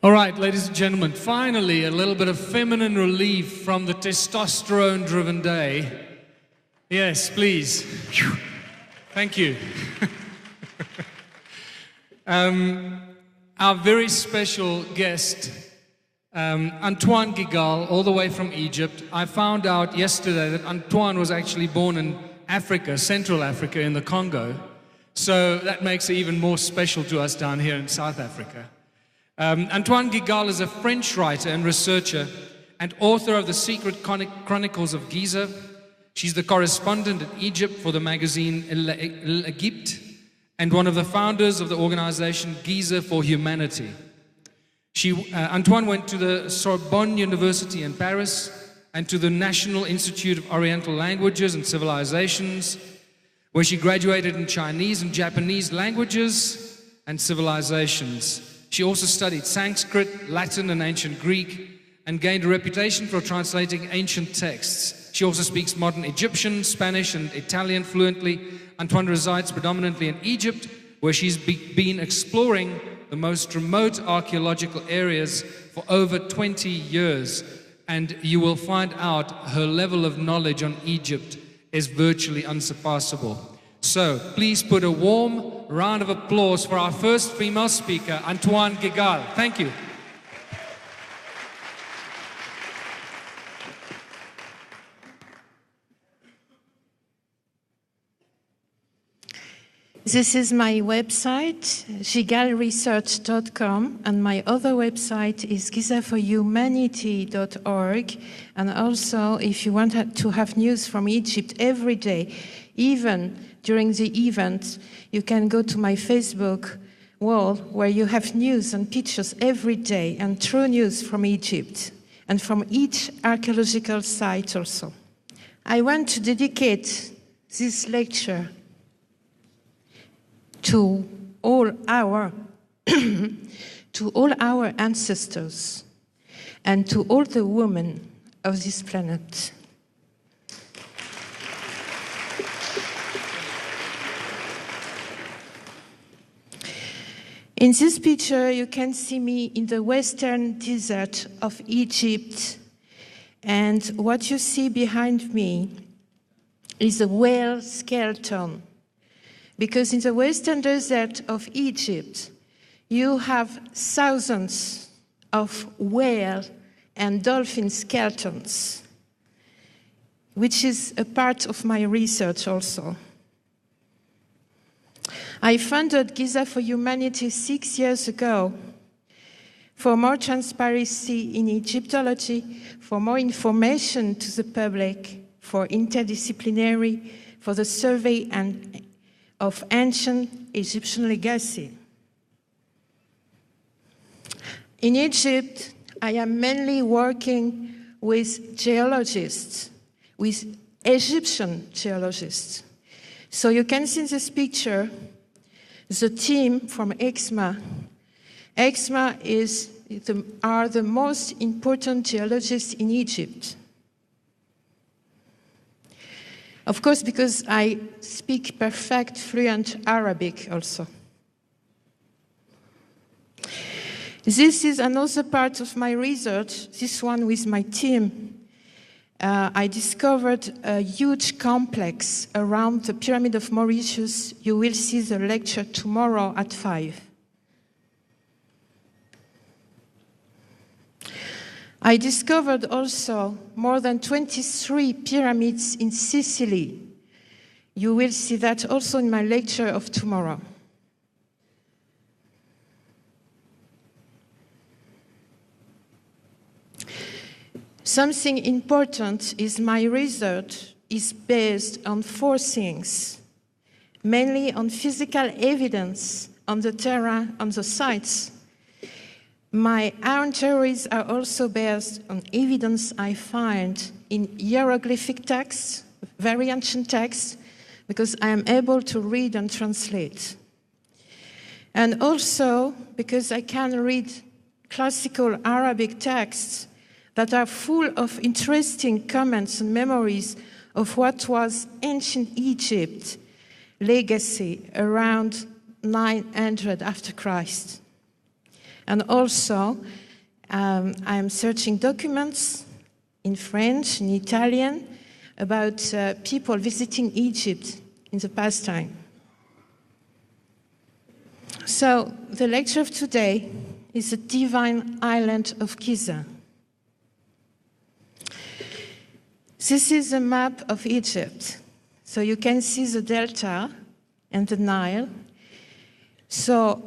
All right, ladies and gentlemen, finally a little bit of feminine relief from the testosterone-driven day. Yes, please. Thank you. Our very special guest, Antoine Gigal, all the way from Egypt. I found out yesterday that Antoine was actually born in Africa, Central Africa, in the Congo. So that makes it even more special to us down here in South Africa. Antoine Gigal is a French writer and researcher and author of The Secret Chronicles of Giza. She's the correspondent in Egypt for the magazine L'Egypte and one of the founders of the organization Giza for Humanity. Antoine went to the Sorbonne University in Paris and to the National Institute of Oriental Languages and Civilizations, where she graduated in Chinese and Japanese languages and civilizations. She also studied Sanskrit, Latin, and ancient Greek, and gained a reputation for translating ancient texts. She also speaks modern Egyptian, Spanish, and Italian fluently. Antoine resides predominantly in Egypt, where she's been exploring the most remote archaeological areas for over 20 years. And you will find out her level of knowledge on Egypt is virtually unsurpassable. So please put a warm round of applause for our first female speaker, Antoine Gigal. Thank you. This is my website, gigalresearch.com, and my other website is gizaforhumanity.org. And also, if you want to have news from Egypt every day, even during the event, you can go to my Facebook wall where you have news and pictures every day and true news from Egypt and from each archaeological site also. I want to dedicate this lecture to all our ancestors and to all the women of this planet. In this picture, you can see me in the western desert of Egypt, and what you see behind me is a whale skeleton. Because in the western desert of Egypt, you have thousands of whale and dolphin skeletons, which is a part of my research also. I founded Giza for Humanity 6 years ago for more transparency in Egyptology, for more information to the public, for interdisciplinary, for the survey of ancient Egyptian legacy. In Egypt, I am mainly working with geologists, with Egyptian geologists. So you can see in this picture the team from EXMA. EXMA are the most important geologists in Egypt. Of course, because I speak perfect, fluent Arabic also. This is another part of my research, this one with my team. I discovered a huge complex around the Pyramid of Mauritius. You will see the lecture tomorrow at 5. I discovered also more than 23 pyramids in Sicily. You will see that also in my lecture of tomorrow. Something important is my research is based on 4 things, mainly on physical evidence on the terrain, on the sites. My own theories are also based on evidence I find in hieroglyphic texts, very ancient texts, because I am able to read and translate. And also because I can read classical Arabic texts that are full of interesting comments and memories of what was ancient Egypt legacy around 900 after Christ. And also, I'm searching documents in French, in Italian, about people visiting Egypt in the past time. So, the lecture of today is the divine island of Giza. This is a map of Egypt. So you can see the delta and the Nile. So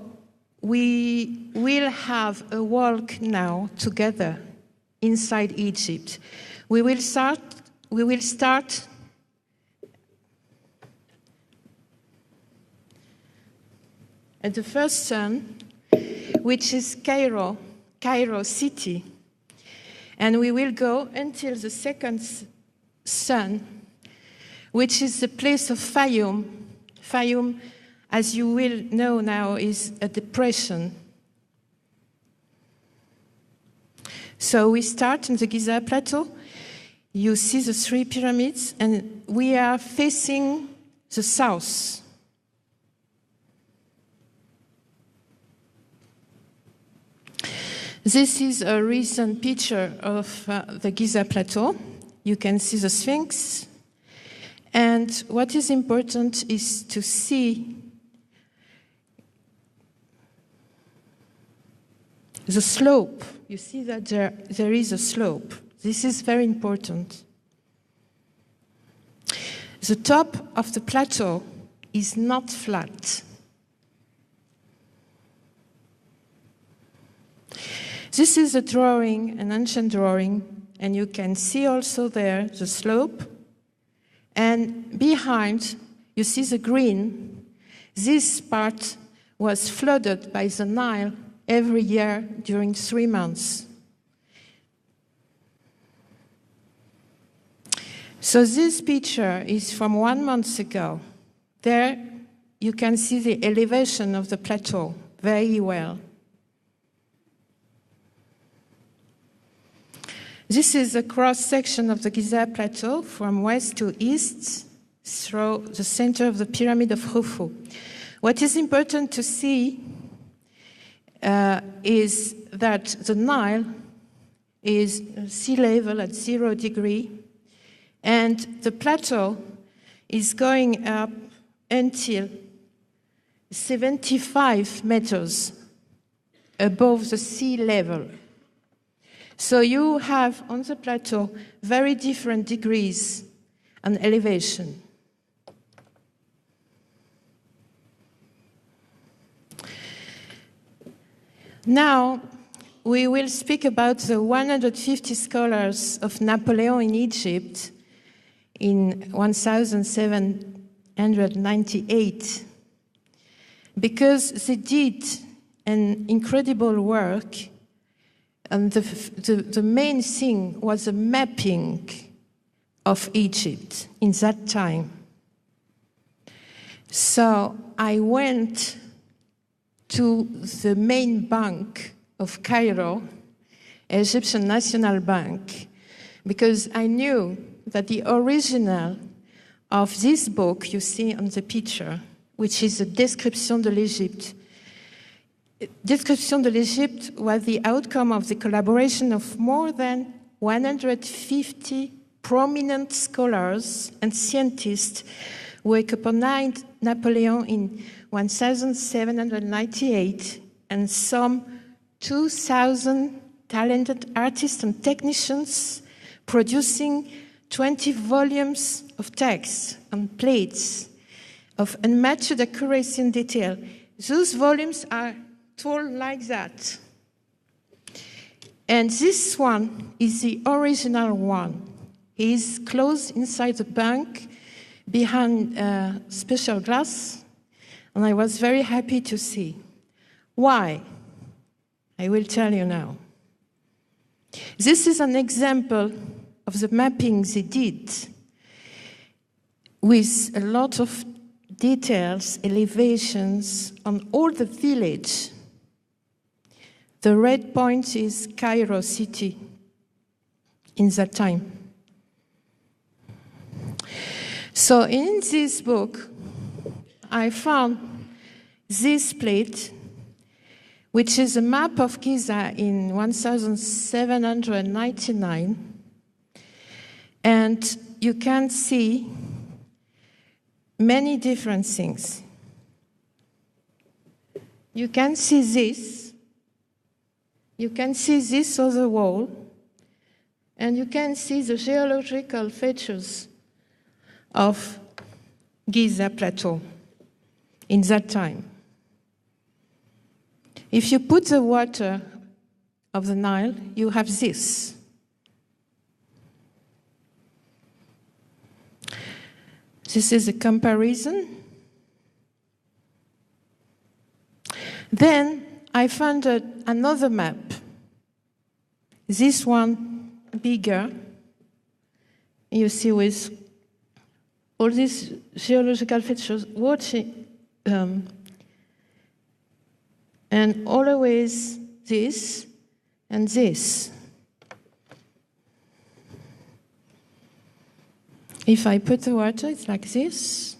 we will have a walk now together inside Egypt. We will start at the first sun, which is Cairo city. And we will go until the second sun, which is the place of Fayoum. Fayoum, as you will know now, is a depression. So we start in the Giza Plateau. You see the 3 pyramids, and we are facing the south. This is a recent picture of the Giza Plateau. You can see the Sphinx. And what is important is to see the slope. You see that there is a slope. This is very important. The top of the plateau is not flat. This is a drawing, an ancient drawing, and you can see also there the slope. And behind, you see the green. This part was flooded by the Nile every year during 3 months. So this picture is from 1 month ago. There you can see the elevation of the plateau very well. This is a cross-section of the Giza Plateau from west to east through the center of the pyramid of Khufu. What is important to see is that the Nile is sea level at 0 degrees, and the plateau is going up until 75 meters above the sea level. So you have on the plateau very different degrees and elevation. Now we will speak about the 150 scholars of Napoleon in Egypt in 1798, because they did an incredible work. And the main thing was the mapping of Egypt in that time. So I went to the main bank of Cairo, Egyptian National Bank, because I knew that the original of this book you see on the picture, which is the Description de l'Égypte, Description de l'Égypte was the outcome of the collaboration of more than 150 prominent scholars and scientists who accompanied Napoleon in 1798, and some 2,000 talented artists and technicians producing 20 volumes of texts and plates of unmatched accuracy and detail. Those volumes are told like that. And this one is the original one. He is closed inside the bank behind special glass, and I was very happy to see. Why? I will tell you now. This is an example of the mapping they did with a lot of details, elevations on all the village. The red point is Cairo city in that time. So in this book, I found this plate, which is a map of Giza in 1799. And you can see many different things. You can see this. You can see this other wall. And you can see the geological features of Giza Plateau in that time. If you put the water of the Nile, you have this. This is a comparison. Then I found another map. This one bigger. You see with all these geological features, and always this and this. If I put the water, it's like this.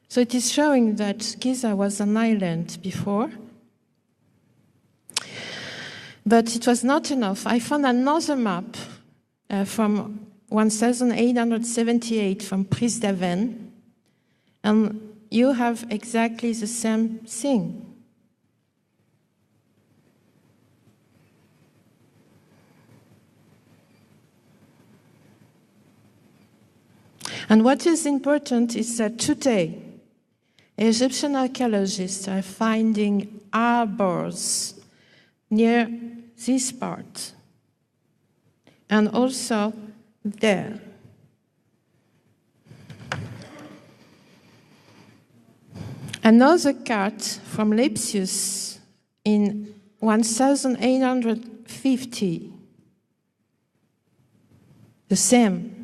So it is showing that Giza was an island before. But it was not enough. I found another map from 1878 from Prise d'Aven, and you have exactly the same thing. And what is important is that today, Egyptian archaeologists are finding harbors near this part, and also there. Another card from Lepsius in 1850, the same.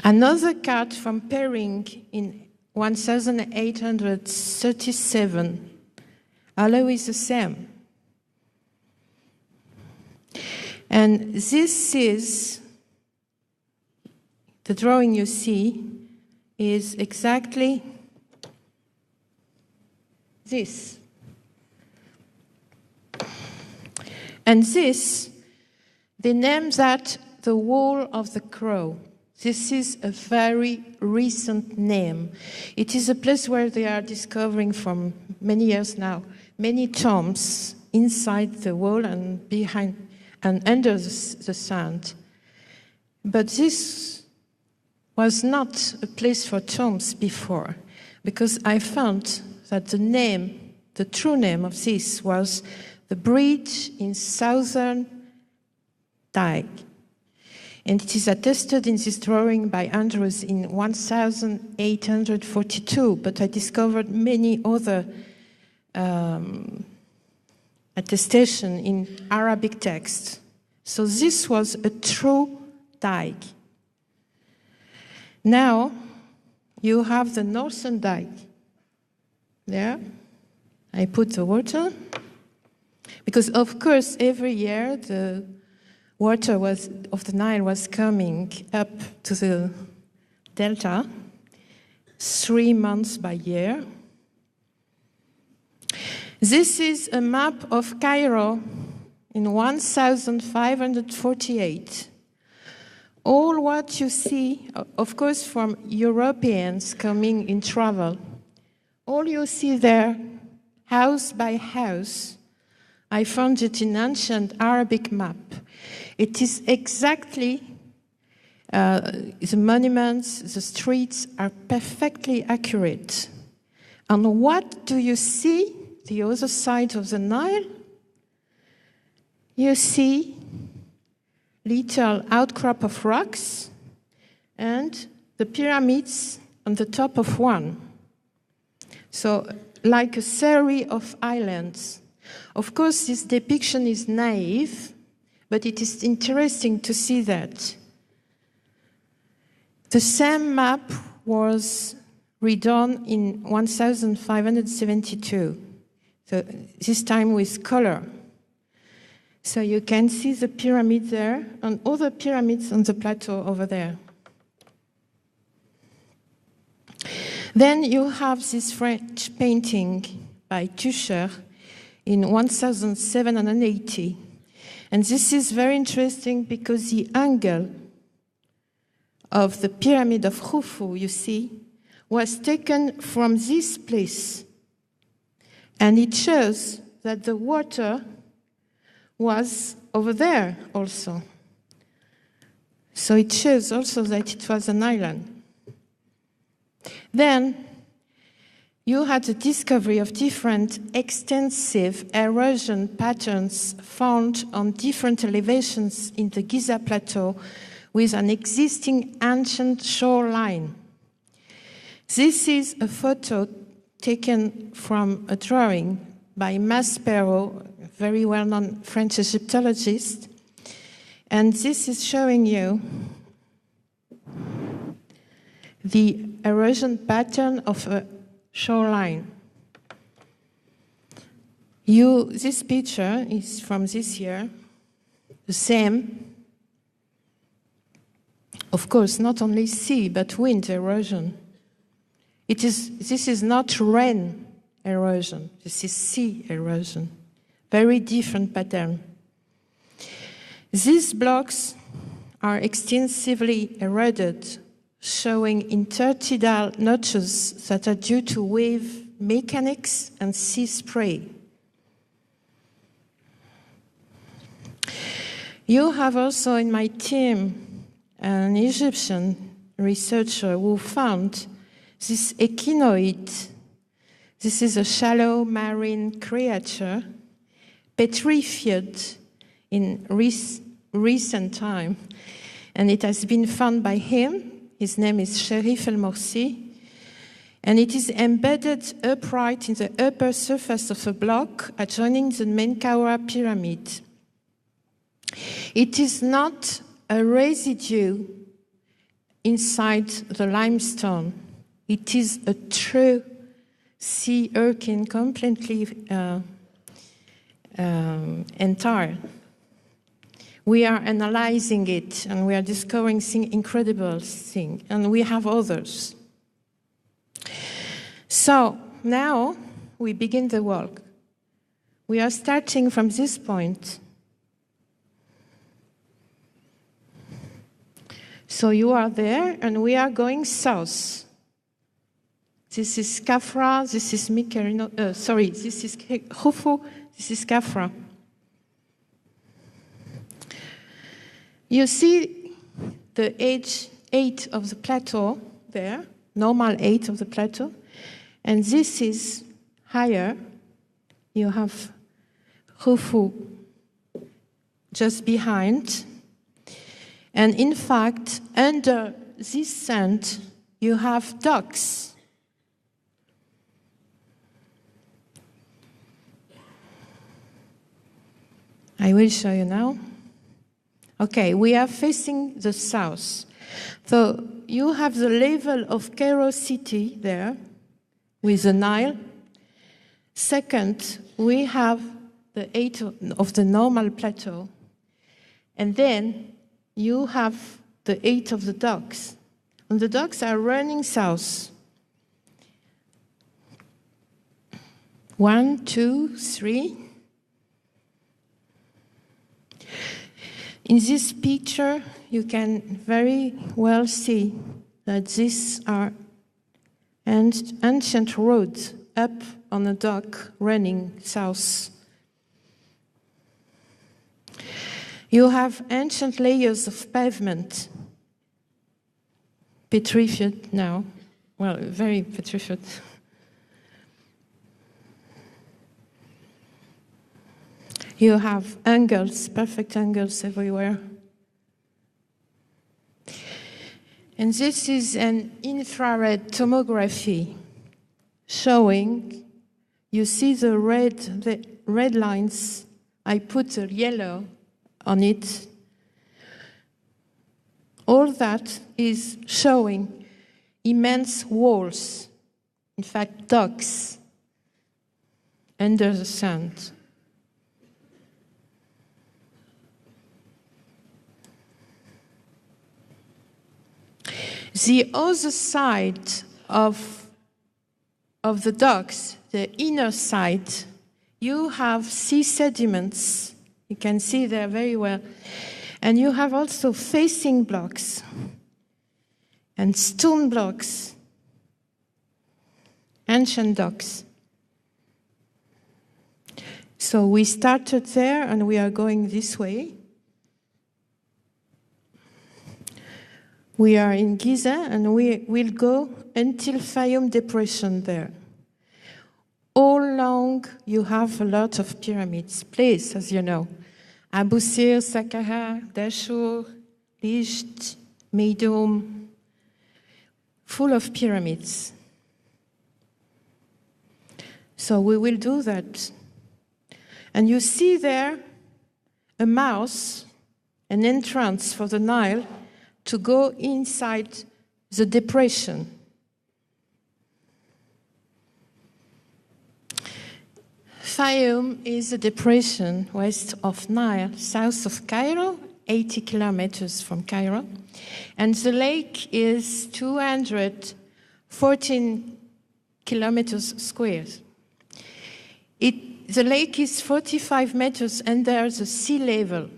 Another card from Perring in 1837, always the same. And this is, the drawing you see is exactly this. And this, they name that the Wall of the Crow. This is a very recent name. It is a place where they are discovering from many years now many tombs inside the wall and behind and under the sand. But this was not a place for tombs before, because I found that the name, the true name of this was the bridge in Southern Dyke. And it is attested in this drawing by Andrews in 1842, but I discovered many other attestation in Arabic text. So this was a true dike. Now you have the northern dike. There, I put the water, because of course every year the water of the Nile was coming up to the delta 3 months by year. This is a map of Cairo in 1548. All what you see, of course from Europeans coming in travel, all you see there, house by house, I found it in ancient Arabic map. It is exactly, the monuments, the streets are perfectly accurate. And what do you see, the other side of the Nile? You see little outcrop of rocks and the pyramids on the top of one. So like a series of islands. Of course, this depiction is naive, but it is interesting to see that. The same map was redone in 1572, so this time with color. So you can see the pyramid there and other pyramids on the plateau over there. Then you have this French painting by Tucher in 1780. And this is very interesting because the angle of the pyramid of Khufu, you see, was taken from this place. And it shows that the water was over there also. So it shows also that it was an island. Then you had the discovery of different extensive erosion patterns found on different elevations in the Giza Plateau with an existing ancient shoreline. This is a photo taken from a drawing by Maspero, a very well-known French Egyptologist. And this is showing you the erosion pattern of a shoreline. This picture is from this year, the same. Of course, not only sea, but wind erosion. This is not rain erosion, this is sea erosion. Very different pattern. These blocks are extensively eroded, showing intertidal notches that are due to wave mechanics and sea spray. You have also in my team an Egyptian researcher who found this echinoid. This is a shallow marine creature, petrified in recent time, and it has been found by him. His name is Sherif El Morsi, and it is embedded upright in the upper surface of a block adjoining the Menkaura pyramid. It is not a residue inside the limestone. It is a true sea urchin, completely entire. We are analyzing it, and we are discovering incredible things, and we have others. So now we begin the walk. We are starting from this point. So you are there, and we are going south. This is Khafra, this is Mikerino, this is Khufu, this is Khafra. You see the age 8 of the plateau there, normal 8 of the plateau, and this is higher. You have Khufu just behind. And in fact, under this sand, you have docks. I will show you now. Okay, we are facing the south. So you have the level of Cairo city there with the Nile. Second, we have the 8 of the normal plateau. And then you have the 8 of the docks. And the docks are running south. 1, 2, 3. In this picture, you can very well see that these are ancient roads up on a dock running south. You have ancient layers of pavement, petrified now, well, very petrified. You have angles, perfect angles everywhere. And this is an infrared tomography showing, you see the red lines, I put the yellow on it. All that is showing immense walls, in fact docks, under the sand. The other side of of the docks, the inner side, you have sea sediments. You can see there very well. And you have also facing blocks and stone blocks, ancient docks. So we started there and we are going this way. We are in Giza and we will go until Fayum Depression there. All along you have a lot of pyramids, place as you know. Abu Sir, Saqqara, Dashur, Licht, Meidum, full of pyramids. So we will do that. And you see there a mouth, an entrance for the Nile to go inside the depression. Fayum is a depression west of Nile, south of Cairo, 80 kilometers from Cairo. And the lake is 214 kilometers squared. The lake is 45 meters under the sea level.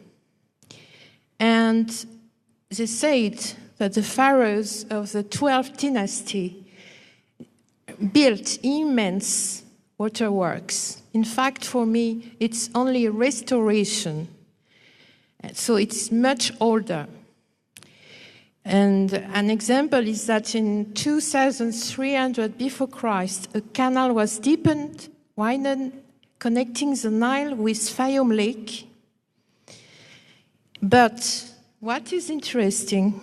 And they said that the pharaohs of the 12th dynasty built immense waterworks. In fact, for me, it's only a restoration. So it's much older. And an example is that in 2300 before Christ, a canal was deepened, widened, connecting the Nile with Fayum Lake. But what is interesting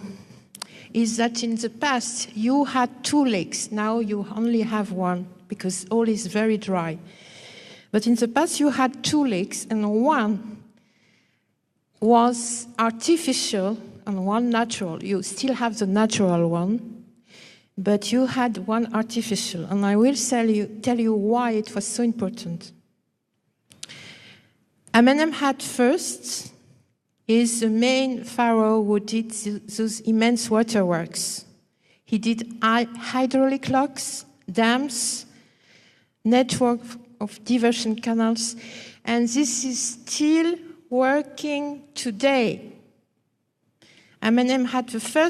is that in the past you had two lakes. Now you only have one because all is very dry. But in the past you had two lakes, and one was artificial and one natural. You still have the natural one, but you had one artificial. And I will tell you why it was so important. Amenemhat first is the main pharaoh who did those immense waterworks. He did hydraulic locks, dams, network of diversion canals, and this is still working today. Amenemhat I,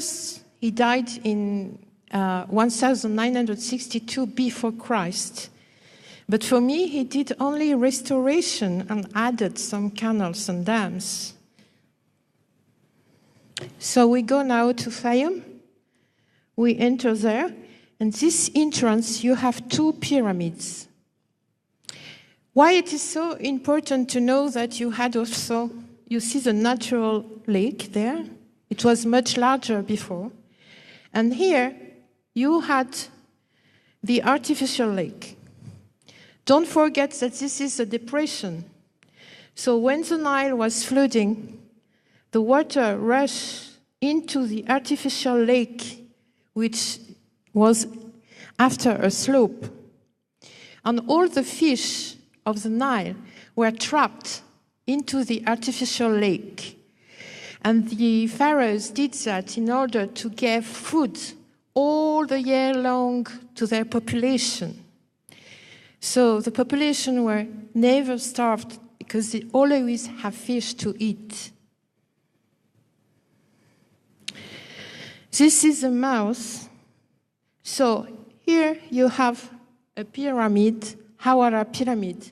he died in 1962 before Christ. But for me, he did only restoration and added some canals and dams. So we go now to Fayum. We enter there, and this entrance, you have two pyramids. Why it is so important to know that you had also, you see the natural lake there. It was much larger before. And here, you had the artificial lake. Don't forget that this is a depression. So when the Nile was flooding, the water rushed into the artificial lake, which was after a slope. And all the fish of the Nile were trapped into the artificial lake. And the pharaohs did that in order to give food all the year long to their population. So the population were never starved because they always have fish to eat. This is a mouth. So here you have a pyramid, Hawara pyramid,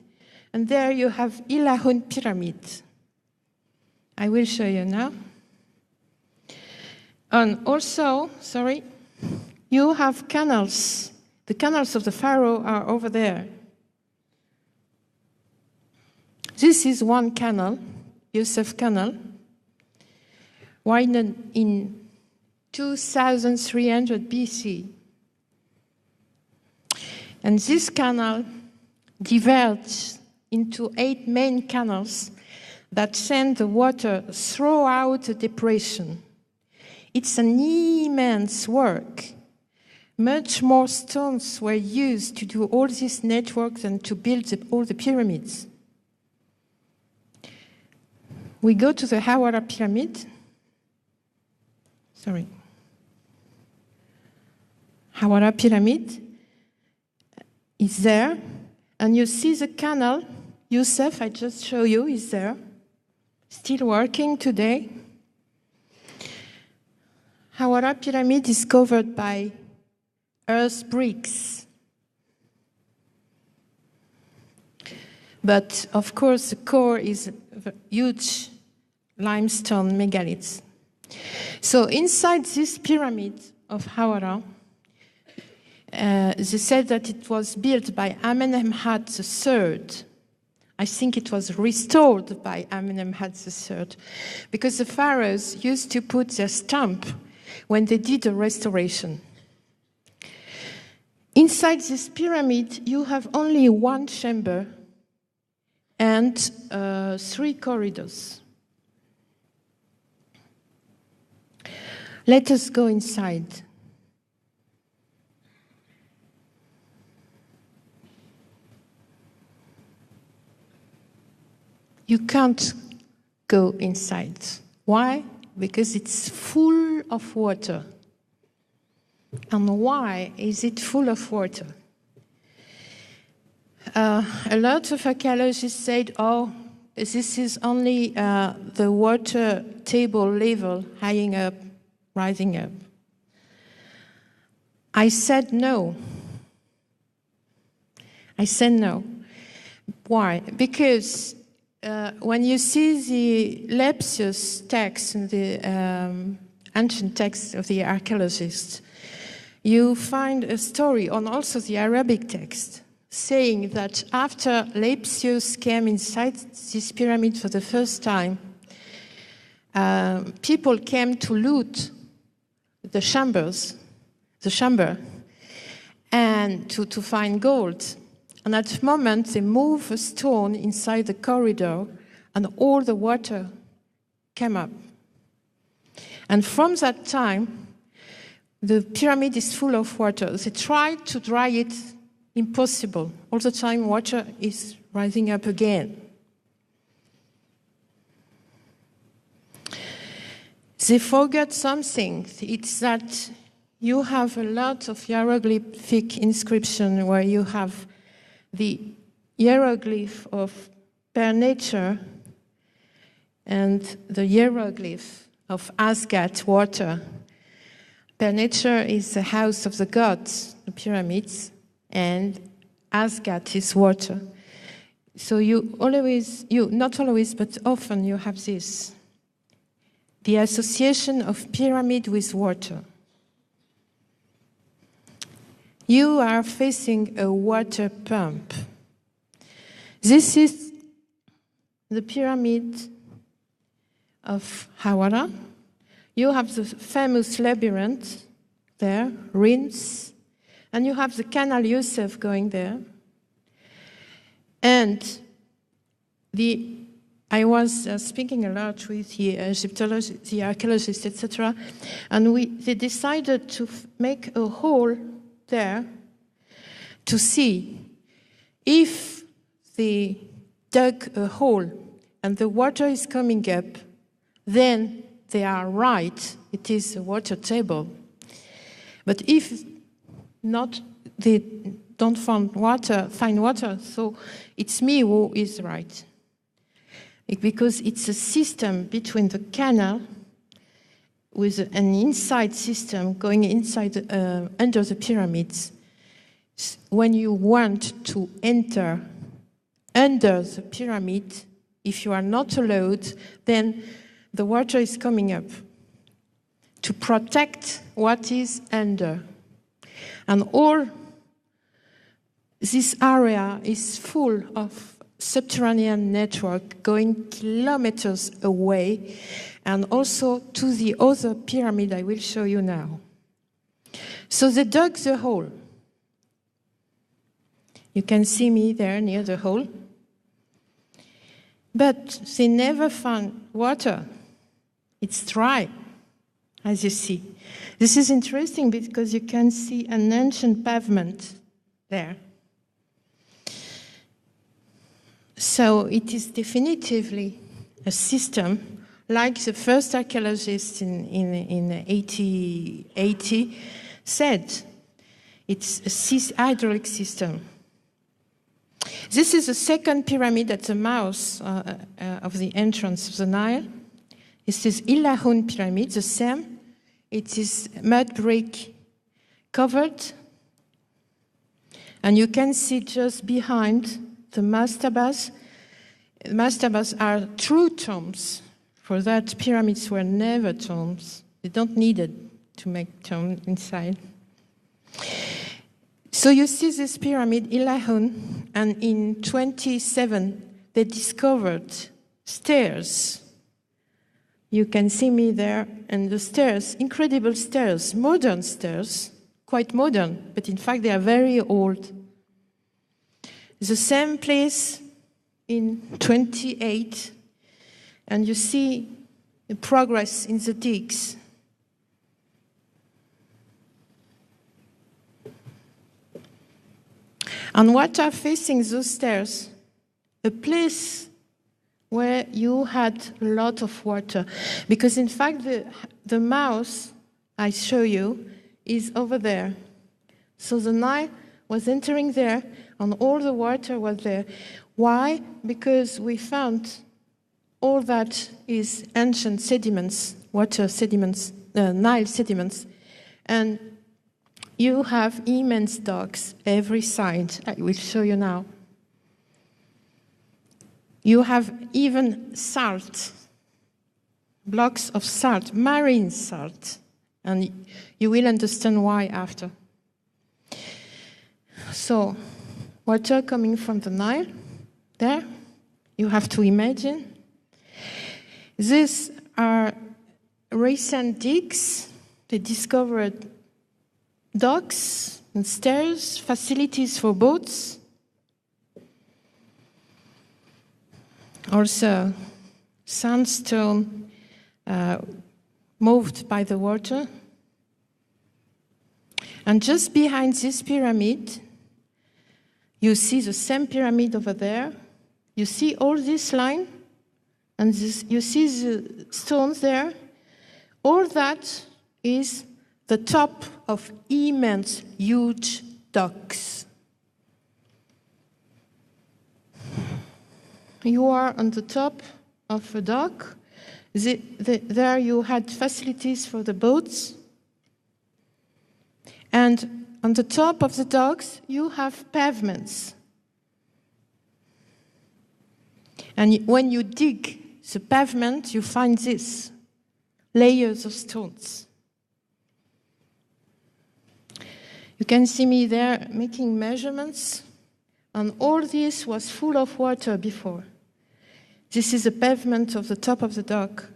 and there you have Ilahun pyramid. I will show you now. And also, you have canals. The canals of the pharaoh are over there. This is one canal, Yusuf Canal, widened in 2300 BC. And this canal diverged into 8 main canals that send the water throughout the depression. It's an immense work. Much more stones were used to do all these networks and to build all the pyramids. We go to the Hawara pyramid. Hawara pyramid. is there, and you see the canal. Youssef, I just show you, is there, still working today. Hawara pyramid is covered by earth bricks. But of course, the core is a huge limestone megaliths. So inside this pyramid of Hawara, they said that it was built by Amenemhat III. I think it was restored by Amenemhat III, because the pharaohs used to put their stamp when they did a restoration. Inside this pyramid, you have only one chamber and 3 corridors. Let us go inside. You can't go inside. Why? Because it's full of water. And why is it full of water? A lot of archaeologists said, oh, this is only the water table level high up, rising up. I said no. I said no. Why? Because when you see the Lepsius text, the ancient text of the archaeologists, you find a story on also the Arabic text saying that after Lepsius came inside this pyramid for the first time, people came to loot the chamber, and to find gold. And at the moment, they move a stone inside the corridor, and all the water came up. And from that time, the pyramid is full of water. They tried to dry it, impossible. All the time, water is rising up again. They forgot something. It's that you have a lot of hieroglyphic inscription where you have the hieroglyph of per nature and the hieroglyph of Asgat, water. Per nature is the house of the gods, the pyramids, and Asgat is water. So not always, but often you have this. The association of pyramid with water. You are facing a water pump. This is the pyramid of Hawara. You have the famous labyrinth there, ruins, and you have the Canal Youssef going there. And I was speaking a lot with the Egyptologists, the archaeologists, etc., and they decided to make a hole there to see if they dug a hole and the water is coming up, then they are right, it is a water table. But if not, they don't find water, so it's me who is right. Because it's a system between the canal with an inside system going inside under the pyramids. When you want to enter under the pyramid, if you are not allowed, then the water is coming up to protect what is under. And all this area is full of subterranean network going kilometers away, and also to the other pyramid I will show you now. So they dug the hole. You can see me there near the hole. But they never found water. It's dry, as you see. This is interesting because you can see an ancient pavement there. So it is definitively a system, like the first archaeologists in 1880 said. It's a hydraulic system. This is the second pyramid at the mouth of the entrance of the Nile. This is Illahun pyramid, the same. It is mud brick covered. And you can see just behind the mastabas. Mastabas are true tombs. For that, pyramids were never tombs. They don't need it to make tomb inside. So you see this pyramid, Illahun, and in 27 they discovered stairs. You can see me there, and the stairs, incredible stairs, modern stairs, quite modern, but in fact they are very old. The same place in 28, and you see the progress in the digs. And what are facing those stairs? A place where you had a lot of water. Because in fact, the mouth I show you is over there. So the Nile was entering there, and all the water was there. Why? Because we found all that is ancient sediments, water sediments, Nile sediments. And you have immense docks every side. I will show you now. You have even salt, blocks of salt, marine salt. And you will understand why after. So, water coming from the Nile, there, you have to imagine. These are recent digs. They discovered docks and stairs, facilities for boats. Also, sandstone moved by the water. And just behind this pyramid, you see the same pyramid over there. You see all this line, and you see the stones there. All that is the top of immense, huge docks. You are on the top of a dock. There you had facilities for the boats. And on the top of the docks, you have pavements. And when you dig the pavement, you find this, layers of stones. You can see me there making measurements, and all this was full of water before. This is the pavement of the top of the dock.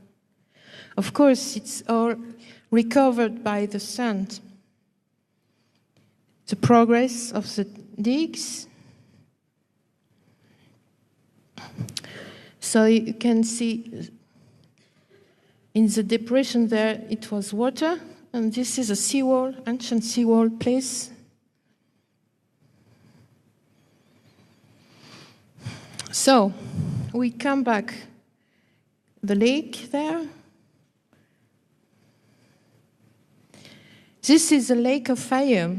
Of course, it's all recovered by the sand. The progress of the digs. So you can see in the depression there, it was water, and this is a seawall, ancient seawall place. So we come back, the lake there. This is the Lake of Fire.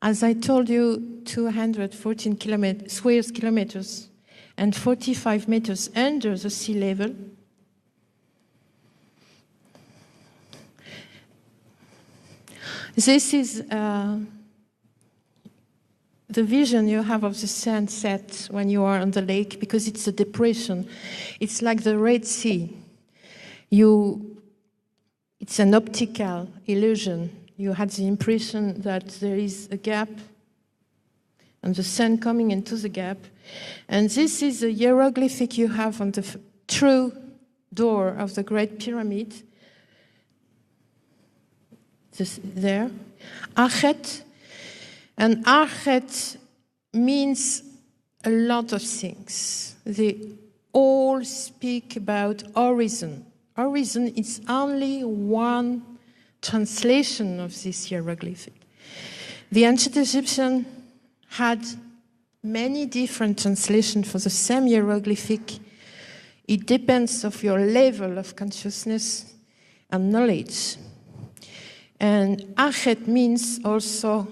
As I told you, 214 square kilometers and 45 meters under the sea level. This is the vision you have of the sunset when you are on the lake, because it's a depression. It's like the Red Sea. It's an optical illusion. You had the impression that there is a gap and the sun coming into the gap. And this is a hieroglyphic you have on the true door of the Great Pyramid. There. Achet. And Achet means a lot of things. They all speak about horizon. Horizon is only one translation of this hieroglyphic. The ancient Egyptian had many different translations for the same hieroglyphic. It depends on your level of consciousness and knowledge. And Achet means also,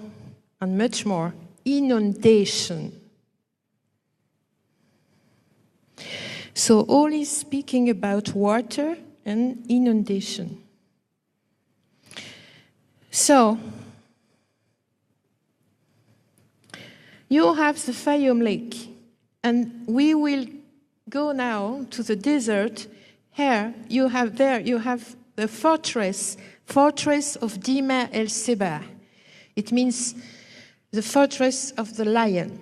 and much more, inundation. So all is speaking about water and inundation. So you have the Fayum Lake, and we will go now to the desert. Here you have the fortress of Dima el Seba. It means the fortress of the lion.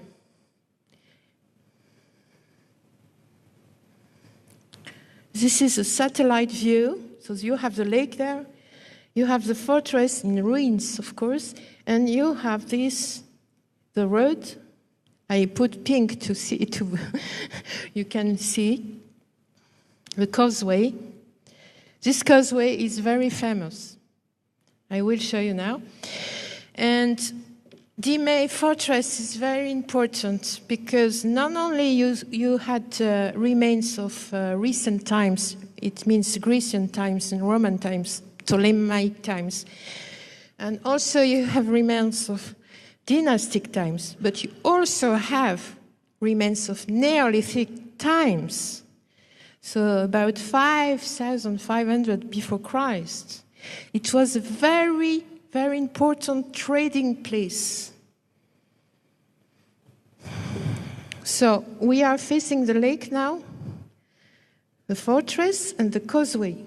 This is a satellite view. So you have the lake there. You have the fortress in ruins, of course, and you have this, the road. I put pink to see it. You can see the causeway. This causeway is very famous. I will show you now. And Dime fortress is very important because not only you had remains of recent times, it means Grecian times and Roman times, Ptolemaic times, and also you have remains of dynastic times, but you also have remains of Neolithic times, so about 5,500 before Christ. It was a very, very important trading place. So we are facing the lake now, the fortress and the causeway.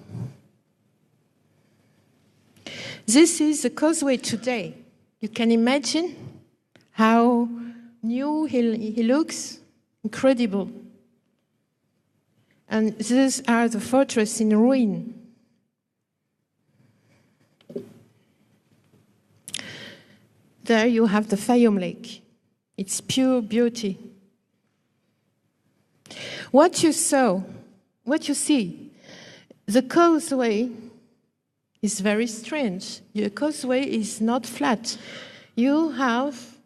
This is the causeway today. You can imagine how new he looks, incredible. And these are the fortress in ruin. There you have the Fayum Lake. It's pure beauty. What you see, the causeway is very strange. The causeway is not flat. You have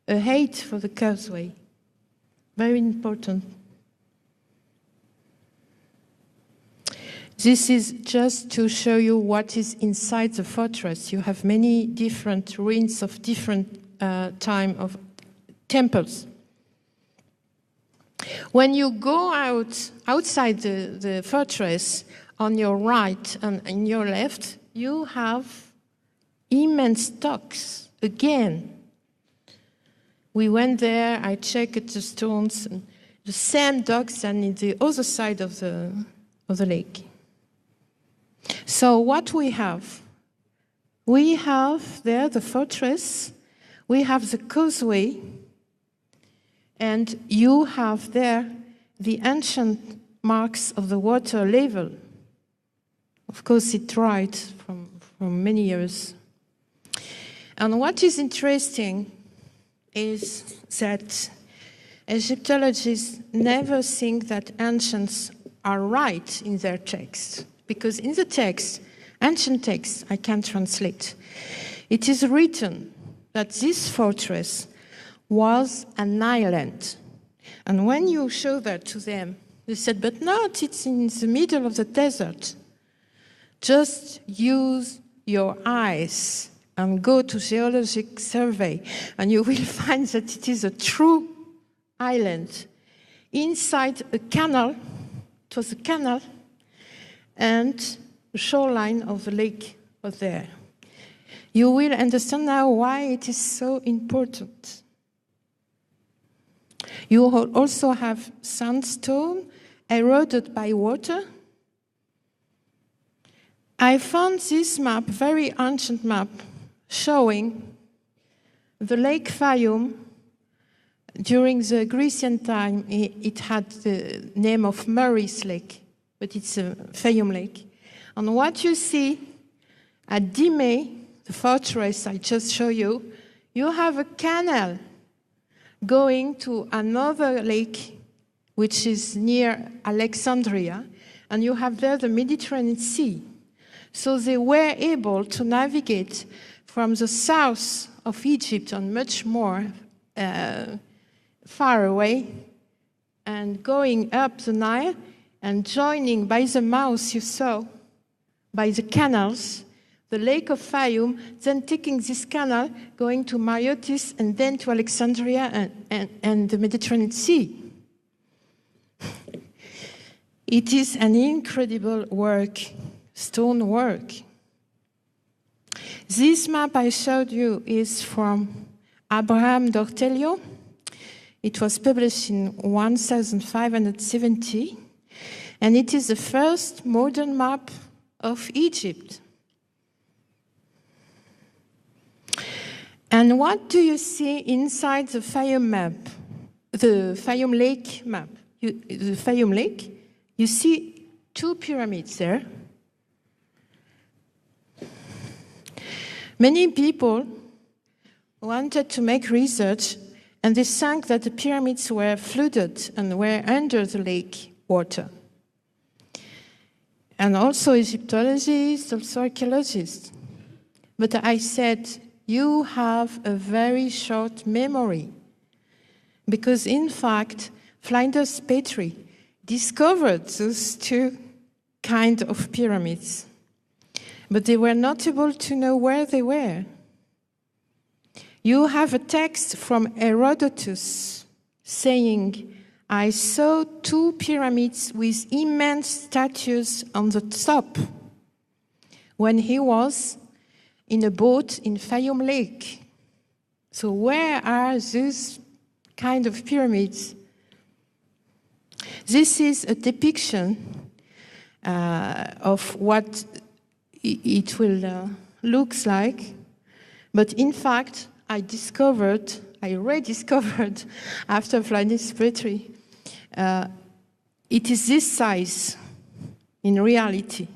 a height for the causeway. Very important. This is just to show you what is inside the fortress. You have many different ruins of different time of temples. When you go outside the fortress, on your right and on your left, you have immense docks again. We went there, I checked the stones, and the same docks than in the other side of the lake. So what we have there the fortress, we have the causeway, and you have there the ancient marks of the water level. Of course, it dried from many years. And what is interesting is that Egyptologists never think that ancients are right in their text. Because in the text, ancient text, I can translate, it is written that this fortress was an island. And when you show that to them, they said, but not, it's in the middle of the desert. Just use your eyes and go to geologic survey, and you will find that it is a true island inside a canal. It was a canal, and the shoreline of the lake was there. You will understand now why it is so important. You also have sandstone eroded by water. I found this map, very ancient map, showing the Lake Fayum. During the Grecian time, it had the name of Murray's Lake, but it's a Fayum Lake. And what you see at Dime, the fortress I just showed you, you have a canal going to another lake, which is near Alexandria, and you have there the Mediterranean Sea. So they were able to navigate from the south of Egypt and much more far away, and going up the Nile and joining by the mouth you saw, by the canals, the Lake of Fayum, then taking this canal, going to Mareotis and then to Alexandria and the Mediterranean Sea. It is an incredible work, stone work. This map I showed you is from Abraham d'Ortelio. It was published in 1570, and it is the first modern map of Egypt. And what do you see inside the Fayum map, the Fayum Lake map? The Fayum Lake, you see two pyramids there. Many people wanted to make research, and they think that the pyramids were flooded and were under the lake water. And also Egyptologists, also archaeologists. But I said, you have a very short memory. Because in fact, Flinders Petrie discovered those two kinds of pyramids. But they were not able to know where they were. You have a text from Herodotus saying, I saw two pyramids with immense statues on the top when he was in a boat in Fayum Lake. So where are these kind of pyramids? This is a depiction of what it will looks like, but in fact, I rediscovered after Flinders Petrie, it is this size in reality.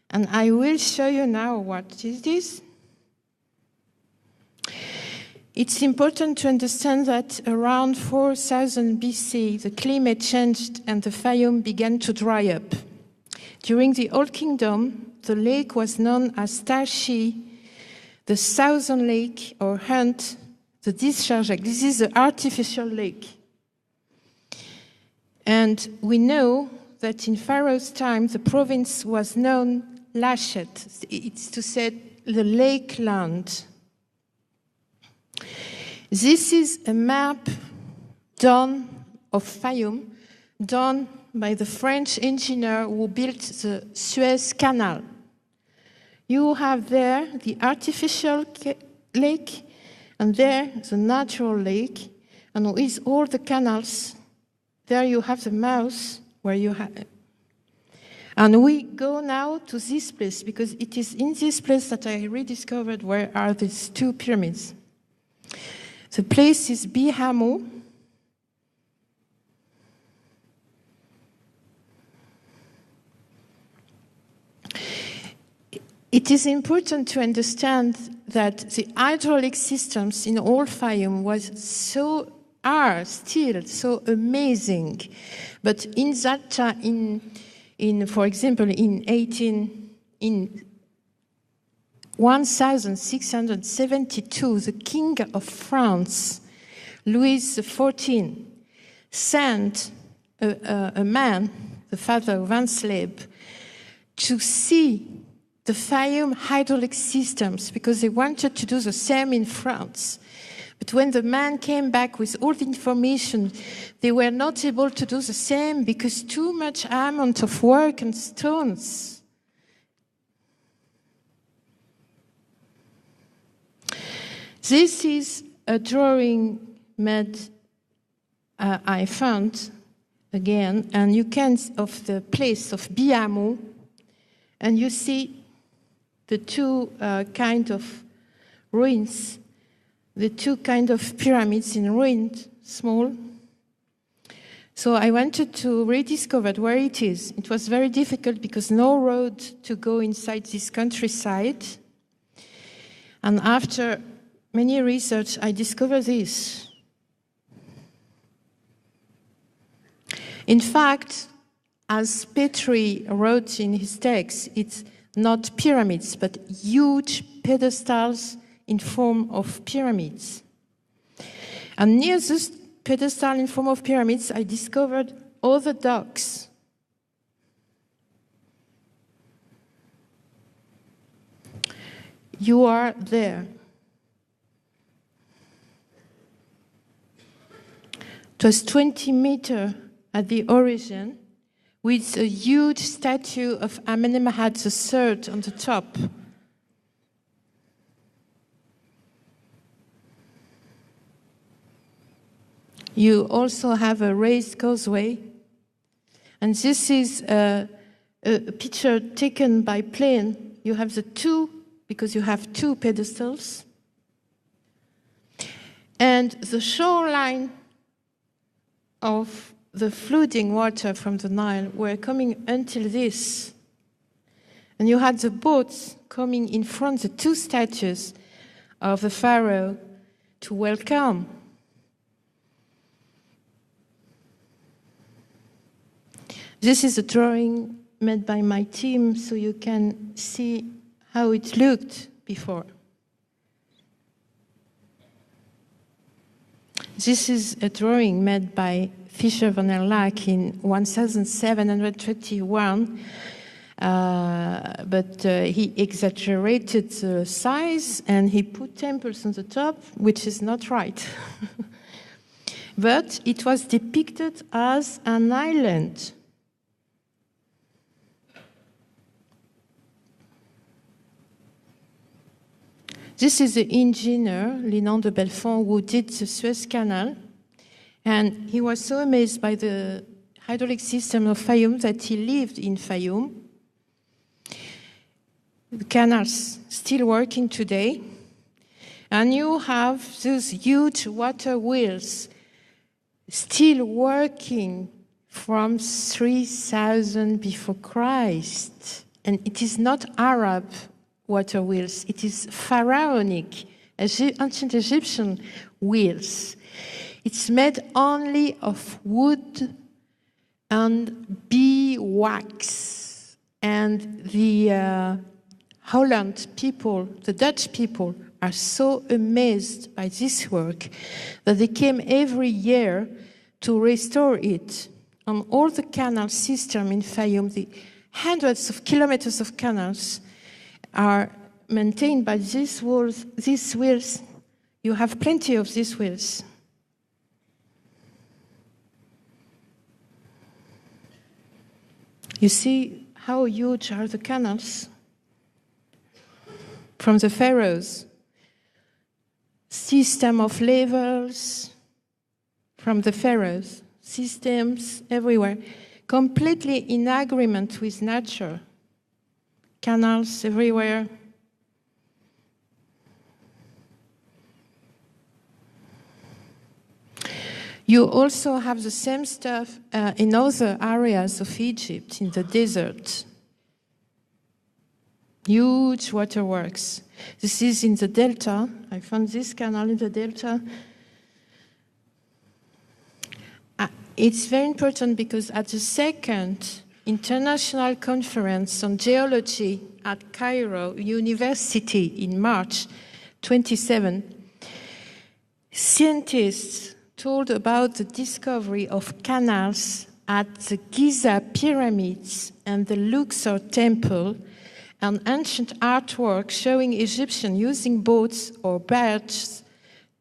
And I will show you now what is this. It's important to understand that around 4000 BC, the climate changed and the Fayum began to dry up. During the Old Kingdom, the lake was known as Tashi, the Southern Lake, or Hunt, the discharge lake. This is the artificial lake. And we know that in Pharaoh's time, the province was known Lashet. It's to say the lake land. This is a map done of Fayum, done by the French engineer who built the Suez Canal. You have there the artificial lake, and there the natural lake, and with all the canals, there you have the mouth where you have. And we go now to this place, because it is in this place that I rediscovered where are these two pyramids. The place is Bihamu. It is important to understand that the hydraulic systems in all Fayum are still so amazing. But in that time, for example, in 1672, the King of France, Louis XIV, sent a man, the father of Vansleb, to see the Fayum hydraulic systems, because they wanted to do the same in France. But when the man came back with all the information, they were not able to do the same because too much amount of work and stones. This is a drawing made, I found again, and you can, of the place of Bihamu, and you see the two kind of ruins, the two kind of pyramids in ruin, small. So I wanted to rediscover where it is. It was very difficult because no road to go inside this countryside. And after many research, I discovered this. In fact, as Petrie wrote in his text, it's not pyramids, but huge pedestals in form of pyramids. And near this pedestal in form of pyramids, I discovered other docks. You are there. It was 20 meters at the origin, with a huge statue of Amenemhat III on the top. You also have a raised causeway. And this is a picture taken by plane. You have the two, because you have two pedestals. And the shoreline of the flooding water from the Nile were coming until this. And you had the boats coming in front, the two statues of the pharaoh, to welcome. This is a drawing made by my team, so you can see how it looked before. This is a drawing made by Fischer van der Laak in 1721, but he exaggerated the size and he put temples on the top, which is not right. But it was depicted as an island. This is the engineer, Linon de Belfond, who did the Suez Canal. And he was so amazed by the hydraulic system of Fayoum that he lived in Fayoum. The canals still working today. And you have those huge water wheels still working from 3000 before Christ. And it is not Arab water wheels, it is pharaonic, ancient Egyptian wheels. It's made only of wood and beeswax. And the Holland people, the Dutch people, are so amazed by this work that they came every year to restore it. On all the canal system in Fayoum, the hundreds of kilometers of canals are maintained by these wheels. You have plenty of these wheels. You see how huge are the canals from the pharaohs. System of levels from the pharaohs. Systems everywhere. Completely in agreement with nature. Canals everywhere. You also have the same stuff in other areas of Egypt, in the desert. Huge waterworks. This is in the delta. I found this canal in the delta. It's very important because at the second International Conference on Geology at Cairo University in March 27, scientists told about the discovery of canals at the Giza pyramids and the Luxor temple, and ancient artwork showing Egyptians using boats or barges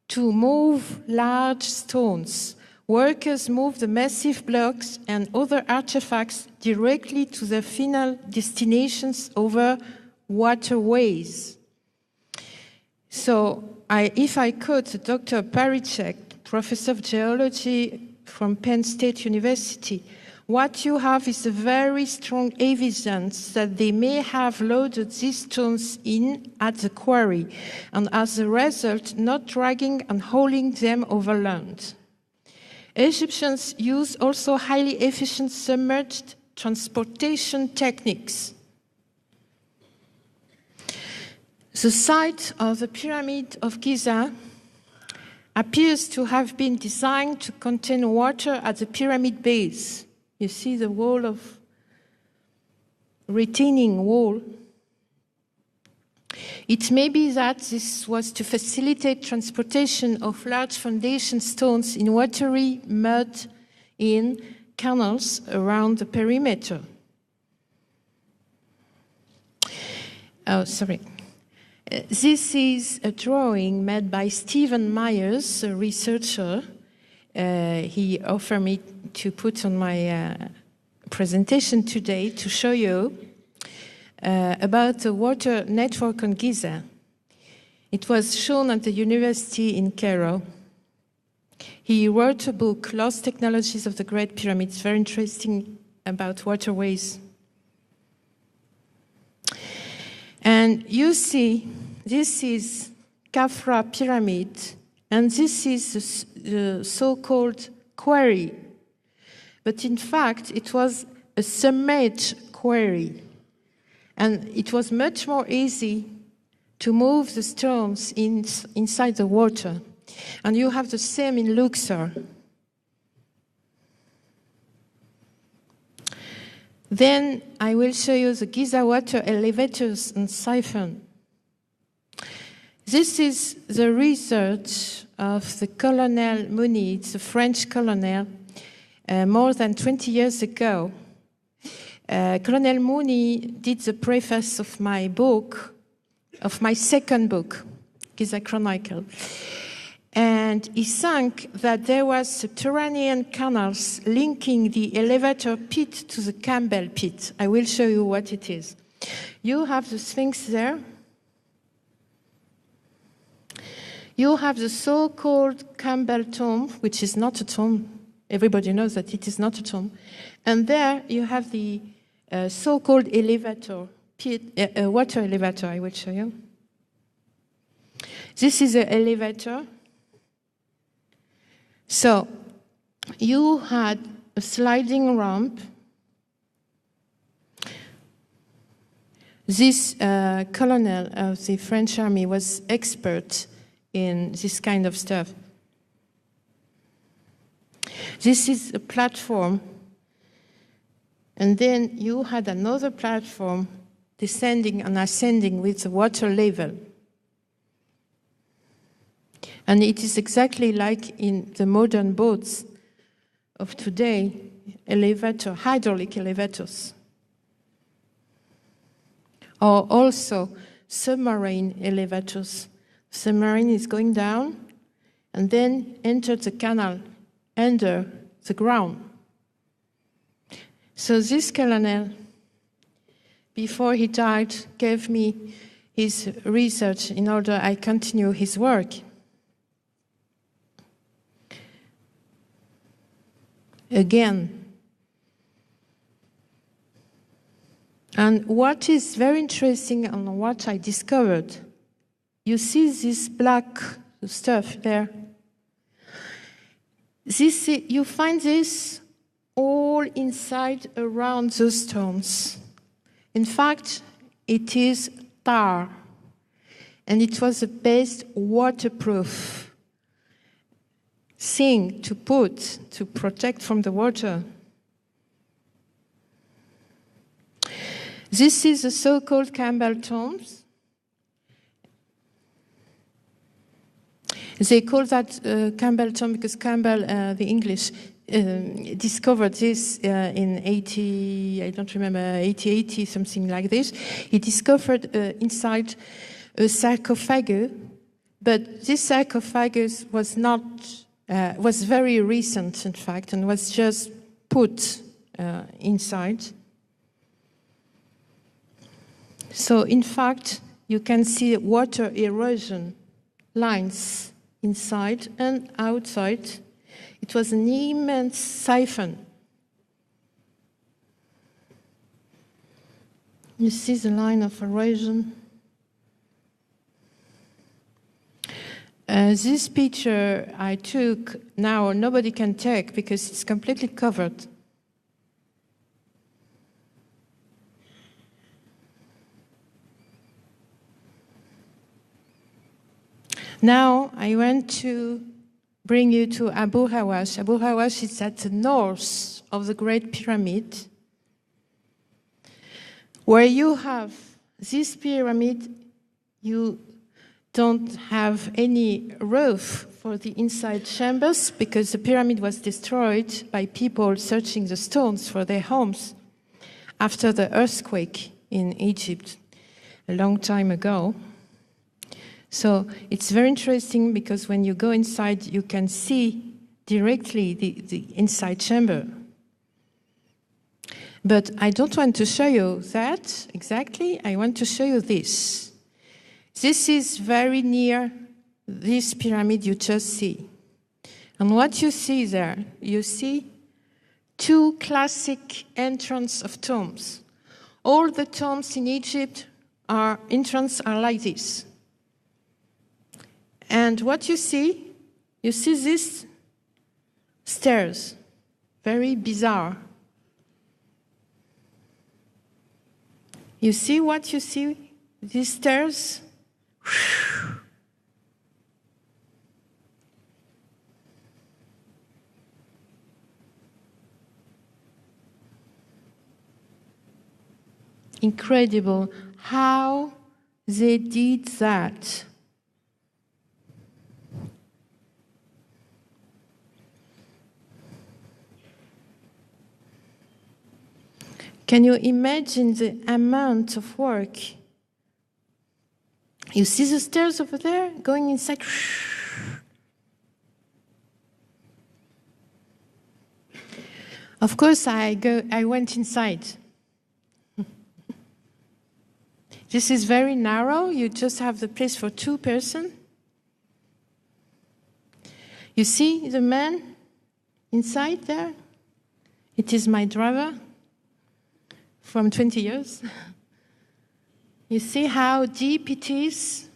to move large stones. Workers move the massive blocks and other artifacts directly to their final destinations over waterways. So if I quote Dr. Paricek, professor of geology from Penn State University, what you have is a very strong evidence that they may have loaded these stones in at the quarry, and as a result, not dragging and hauling them over land. Egyptians use also highly efficient submerged transportation techniques. The site of the Pyramid of Giza appears to have been designed to contain water at the pyramid base. You see the wall of retaining wall. It may be that this was to facilitate transportation of large foundation stones in watery mud in canals around the perimeter. Oh, sorry. This is a drawing made by Stephen Myers, a researcher. He offered me to put on my presentation today to show you about the water network on Giza. It was shown at the university in Cairo. He wrote a book, Lost Technologies of the Great Pyramid. It's very interesting about waterways. And you see, this is Khafra Pyramid, and this is the so-called quarry. But in fact, it was a submerged quarry. And it was much more easy to move the stones inside the water. And you have the same in Luxor. Then I will show you the Giza water elevators and siphon. This is the research of the Colonel Mooney, it's a French colonel, more than 20 years ago. Colonel Mooney did the preface of my book, of my second book, Giza Chronicle. And he think that there was subterranean canals linking the elevator pit to the Campbell pit. I will show you what it is. You have the Sphinx there. You have the so-called Campbell tomb, which is not a tomb. Everybody knows that it is not a tomb. And there you have the so-called elevator, pit, water elevator, I will show you. This is the elevator. So you had a sliding ramp. This colonel of the French army was expert in this kind of stuff. This is a platform, and then you had another platform descending and ascending with the water level. And it is exactly like in the modern boats of today, hydraulic elevators. Or also submarine elevators. Submarine is going down and then enters the canal under the ground. So this colonel, before he died, gave me his research in order I continue his work. Again. And what is very interesting and what I discovered, you see this black stuff there. You find this all inside around the stones. In fact, it is tar, and it was the best waterproof thing to put to protect from the water. This is the so-called Campbell tombs. They call that Campbell tomb because Campbell, the English, discovered this in 80, something like this. He discovered inside a sarcophagus, but this sarcophagus was not, was very recent, in fact, and was just put inside. So, in fact, you can see water erosion lines inside and outside. It was an immense siphon. You see the line of erosion. This picture I took, now nobody can take because it's completely covered. Now I want to bring you to Abu Hawash. Abu Hawash is at the north of the Great Pyramid, where you have this pyramid. You don't have any roof for the inside chambers because the pyramid was destroyed by people searching the stones for their homes after the earthquake in Egypt a long time ago. So it's very interesting because when you go inside, you can see directly the inside chamber. But I don't want to show you that exactly. I want to show you this. This is very near this pyramid you just see. And what you see there, you see two classic entrances of tombs. All the tombs in Egypt entrance are like this. And what you see these stairs, very bizarre. You see what you see? These stairs? Incredible how they did that. Can you imagine the amount of work? You see the stairs over there going inside? Of course, I went inside. This is very narrow. You just have the place for 2 persons. You see the man inside there? It is my driver from 20 years. You see how deep it is?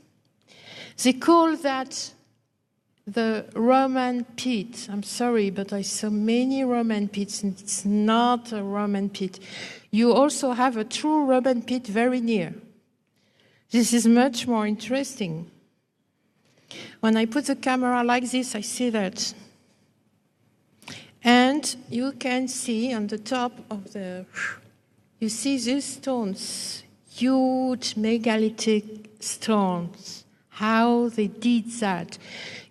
They call that the Roman pit. I'm sorry, but I saw many Roman pits, and it's not a Roman pit. You also have a true Roman pit very near. This is much more interesting. When I put the camera like this, I see that. And you can see on the top of you see these stones, huge megalithic stones, how they did that.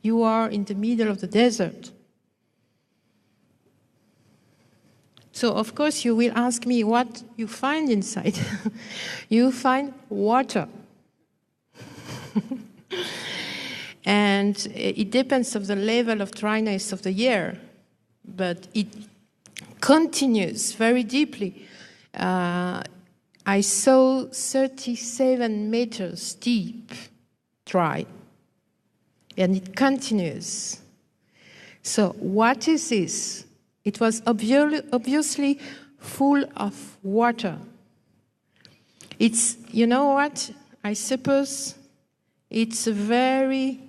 You are in the middle of the desert. So, of course, you will ask me what you find inside. You find water. And it depends on the level of dryness of the year, but it continues very deeply. I saw 37 meters deep, dry, and it continues. So what is this? It was obviously full of water. It's, you know what? I suppose it's a very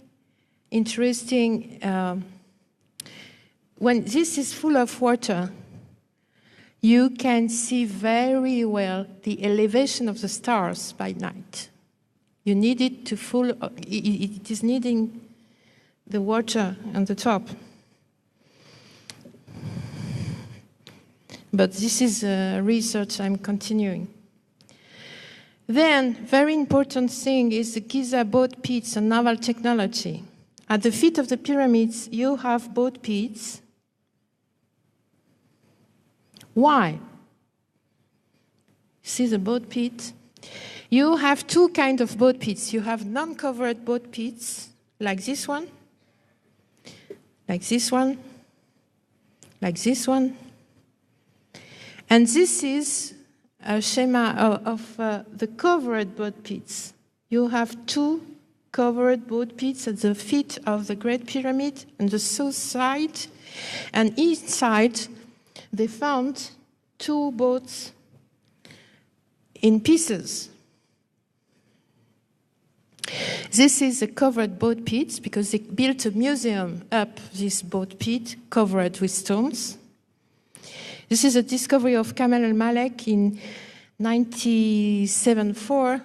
interesting, when this is full of water, you can see very well the elevation of the stars by night. You need it to it is needing the water on the top. But this is research I'm continuing. Then, very important thing is the Giza boat pits and naval technology. At the feet of the pyramids, you have boat pits. Why? See the boat pit? You have 2 kinds of boat pits. You have non-covered boat pits, like this one, like this one, like this one. And this is a schema of the covered boat pits. You have 2 covered boat pits at the feet of the Great Pyramid on the south side, and inside they found 2 boats in pieces. This is a covered boat pit because they built a museum up this boat pit covered with stones. This is a discovery of Kamel al-Malek in 1954,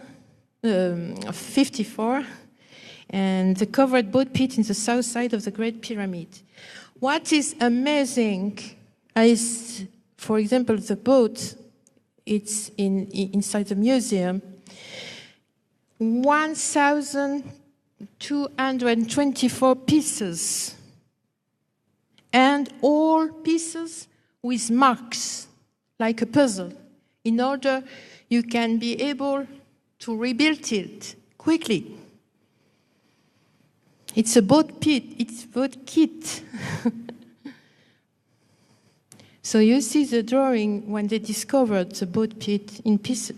and the covered boat pit in the south side of the Great Pyramid. What is amazing is, for example, the boat, it's inside the museum, 1,224 pieces, and all pieces with marks, like a puzzle, in order you can be able to rebuild it quickly. It's a boat pit, it's a boat kit. So you see the drawing when they discovered the boat pit in pieces,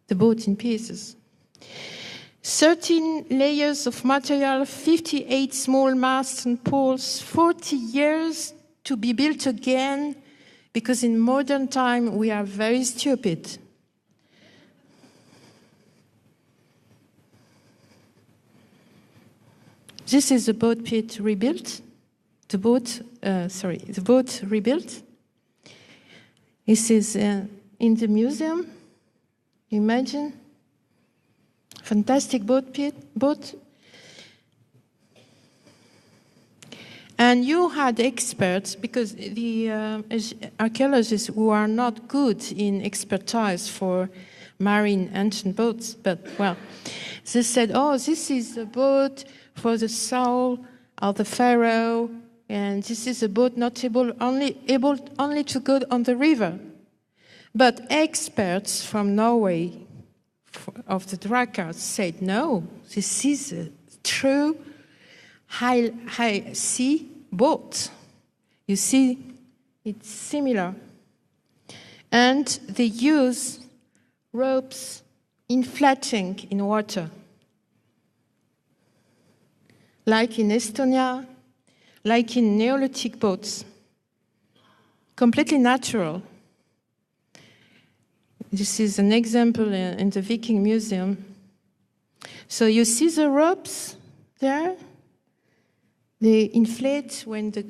the boat in pieces. 13 layers of material, 58 small masts and poles, 40 years to be built again, because in modern time we are very stupid. This is the boat pit rebuilt. The boat rebuilt. This is in the museum. Imagine. Fantastic boat. And you had experts, because the archaeologists who are not good in expertise for marine ancient boats, but well, they said, oh, this is a boat for the soul of the pharaoh, and this is a boat not able only to go on the river. But experts from Norway of the Drakkar said, no, this is a true high sea boat. You see, it's similar. And they use ropes inflating in water, like in Estonia, like in Neolithic boats. Completely natural. This is an example in the Viking Museum. So you see the ropes there? They inflate when the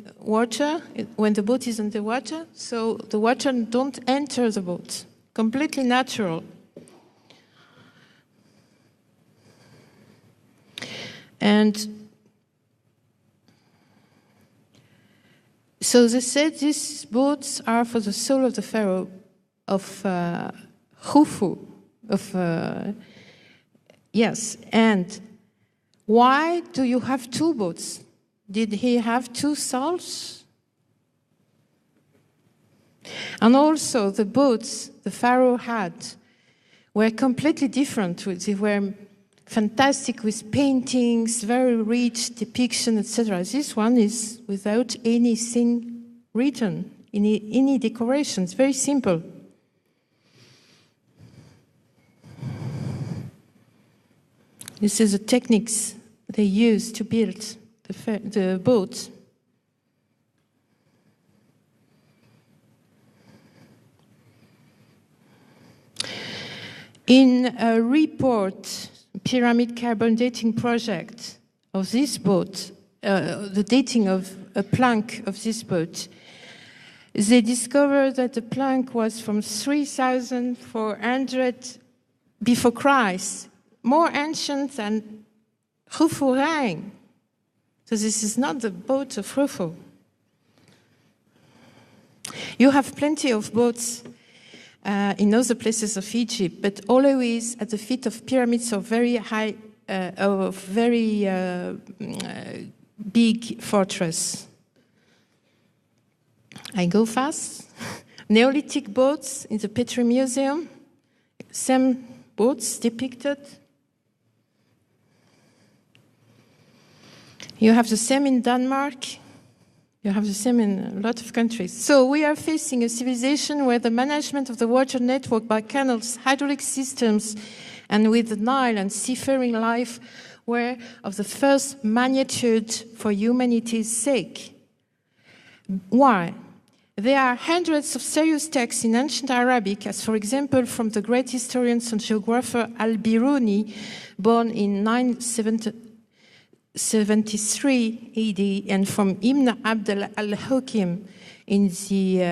boat is in the water, so the water don't enter the boat. Completely natural. And so they said these boats are for the soul of the pharaoh of Khufu. Yes, and why do you have two boats? Did he have two souls? And also the boats the pharaoh had were completely different. They were fantastic with paintings, very rich depiction, etc. This one is without anything written, any decorations, very simple. This is the techniques they use to build the boat. In a report, Pyramid Carbon Dating Project of this boat, the dating of a plank of this boat, they discovered that the plank was from 3,400 before Christ, more ancient than Khufu. So this is not the boat of Khufu. You have plenty of boats in other places of Egypt, but always at the feet of pyramids or very high, very big fortress. I go fast. Neolithic boats in the Petri Museum, same boats depicted. You have the same in Denmark. You have the same in a lot of countries. So we are facing a civilization where the management of the water network by canals, hydraulic systems, and with the Nile and seafaring life were of the first magnitude for humanity's sake. Why? There are hundreds of serious texts in ancient Arabic, as for example from the great historian and geographer Al-Biruni, born in 973 AD, and from Ibn Abd al-Hakim in the,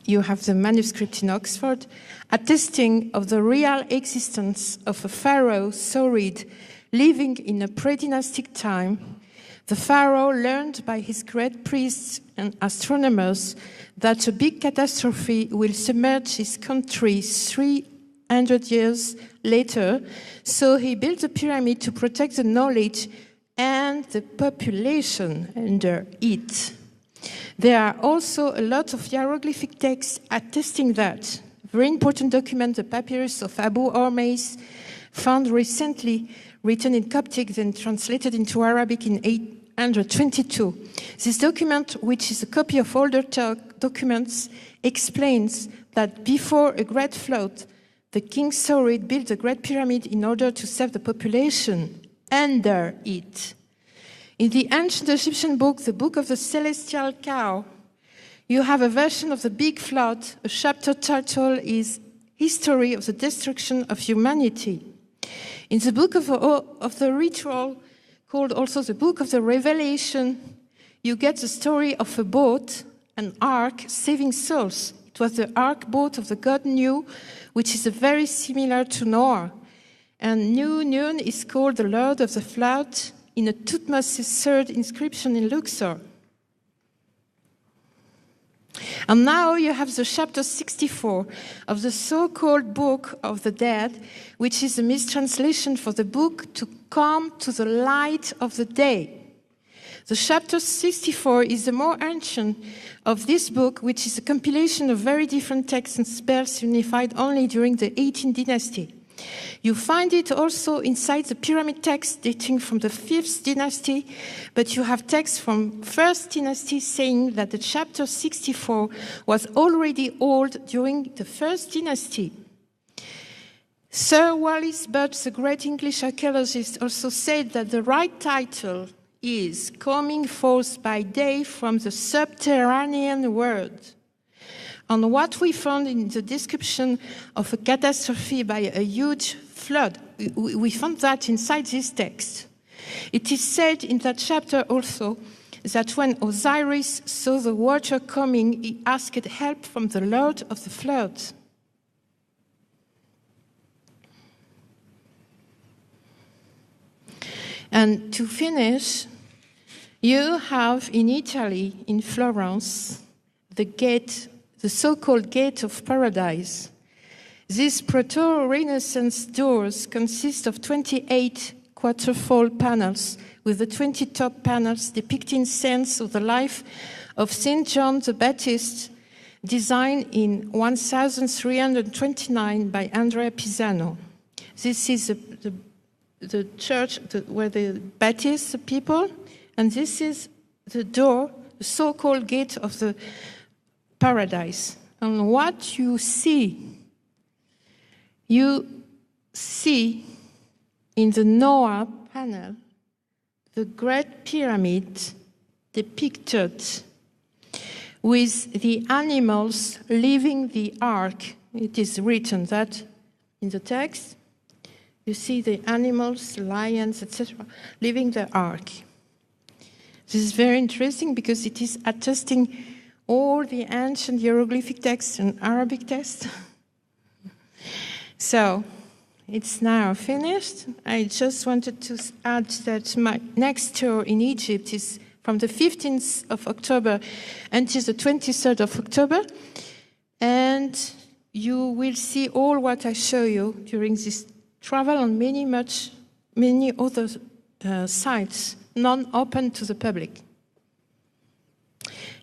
you have the manuscript in Oxford, attesting of the real existence of a pharaoh Saurid living in a pre-dynastic time. The pharaoh learned by his great priests and astronomers that a big catastrophe will submerge his country 300 years later, so he built a pyramid to protect the knowledge and the population under it. There are also a lot of hieroglyphic texts attesting that. Very important document, the papyrus of Abu Hormuz, found recently, written in Coptic, then translated into Arabic in 322. This document, which is a copy of older documents, explains that before a great flood, the king Saurid built the Great Pyramid in order to save the population under it. In the ancient Egyptian book, the Book of the Celestial Cow, you have a version of the Big Flood. A chapter title is History of the Destruction of Humanity. In the book of the ritual, called also the Book of the Revelation, you get the story of a boat, an ark, saving souls. It was the ark boat of the god Nu, which is very similar to Noah. And Nun is called the Lord of the Flood in a Thutmose III inscription in Luxor. And now you have the chapter 64 of the so-called Book of the Dead, which is a mistranslation for the book to come to the light of the day. The chapter 64 is the more ancient of this book, which is a compilation of very different texts and spells unified only during the 18th dynasty. You find it also inside the pyramid text dating from the 5th dynasty, but you have texts from 1st dynasty saying that the chapter 64 was already old during the 1st dynasty. Sir Wallis Budge, the great English archaeologist, also said that the right title is Coming Forth by Day from the Subterranean World. And what we found in the description of a catastrophe by a huge flood, we found that inside this text. It is said in that chapter also that when Osiris saw the water coming, he asked help from the Lord of the flood. And to finish, you have in Italy, in Florence, the so-called Gate of Paradise. These proto-Renaissance doors consist of 28 quarterfold panels, with the 20 top panels depicting scenes of the life of St. John the Baptist, designed in 1329 by Andrea Pisano. This is the church where the Baptist people, and this is the door, the so-called Gate of the Paradise. And what you see in the Noah panel the Great Pyramid depicted with the animals leaving the ark. It is written that in the text. You see the animals, lions, etc., leaving the ark. This is very interesting because it is attesting all the ancient hieroglyphic texts and Arabic texts. So, it's now finished. I just wanted to add that my next tour in Egypt is from the 15th of October until the 23rd of October. And you will see all what I show you during this travel on many other sites, non-open to the public.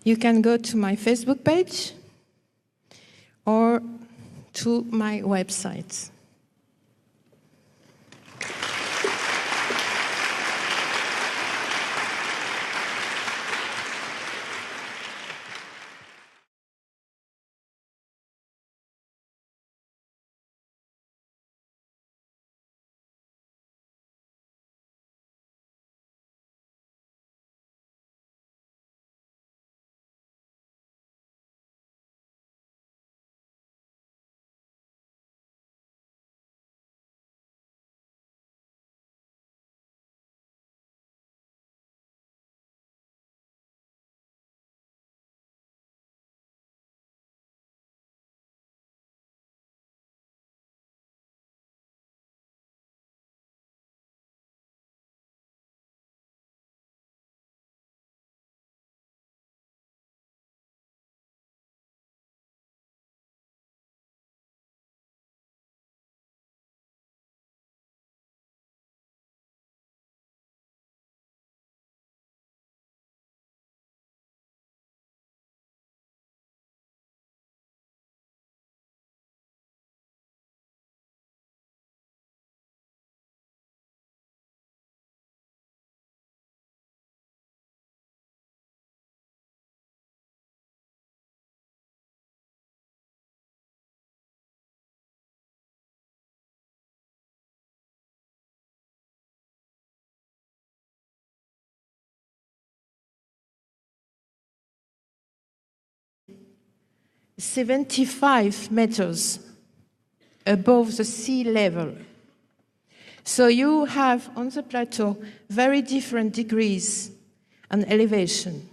You can go to my Facebook page or to my website. 75 meters above the sea level. So you have on the plateau very different degrees and elevation.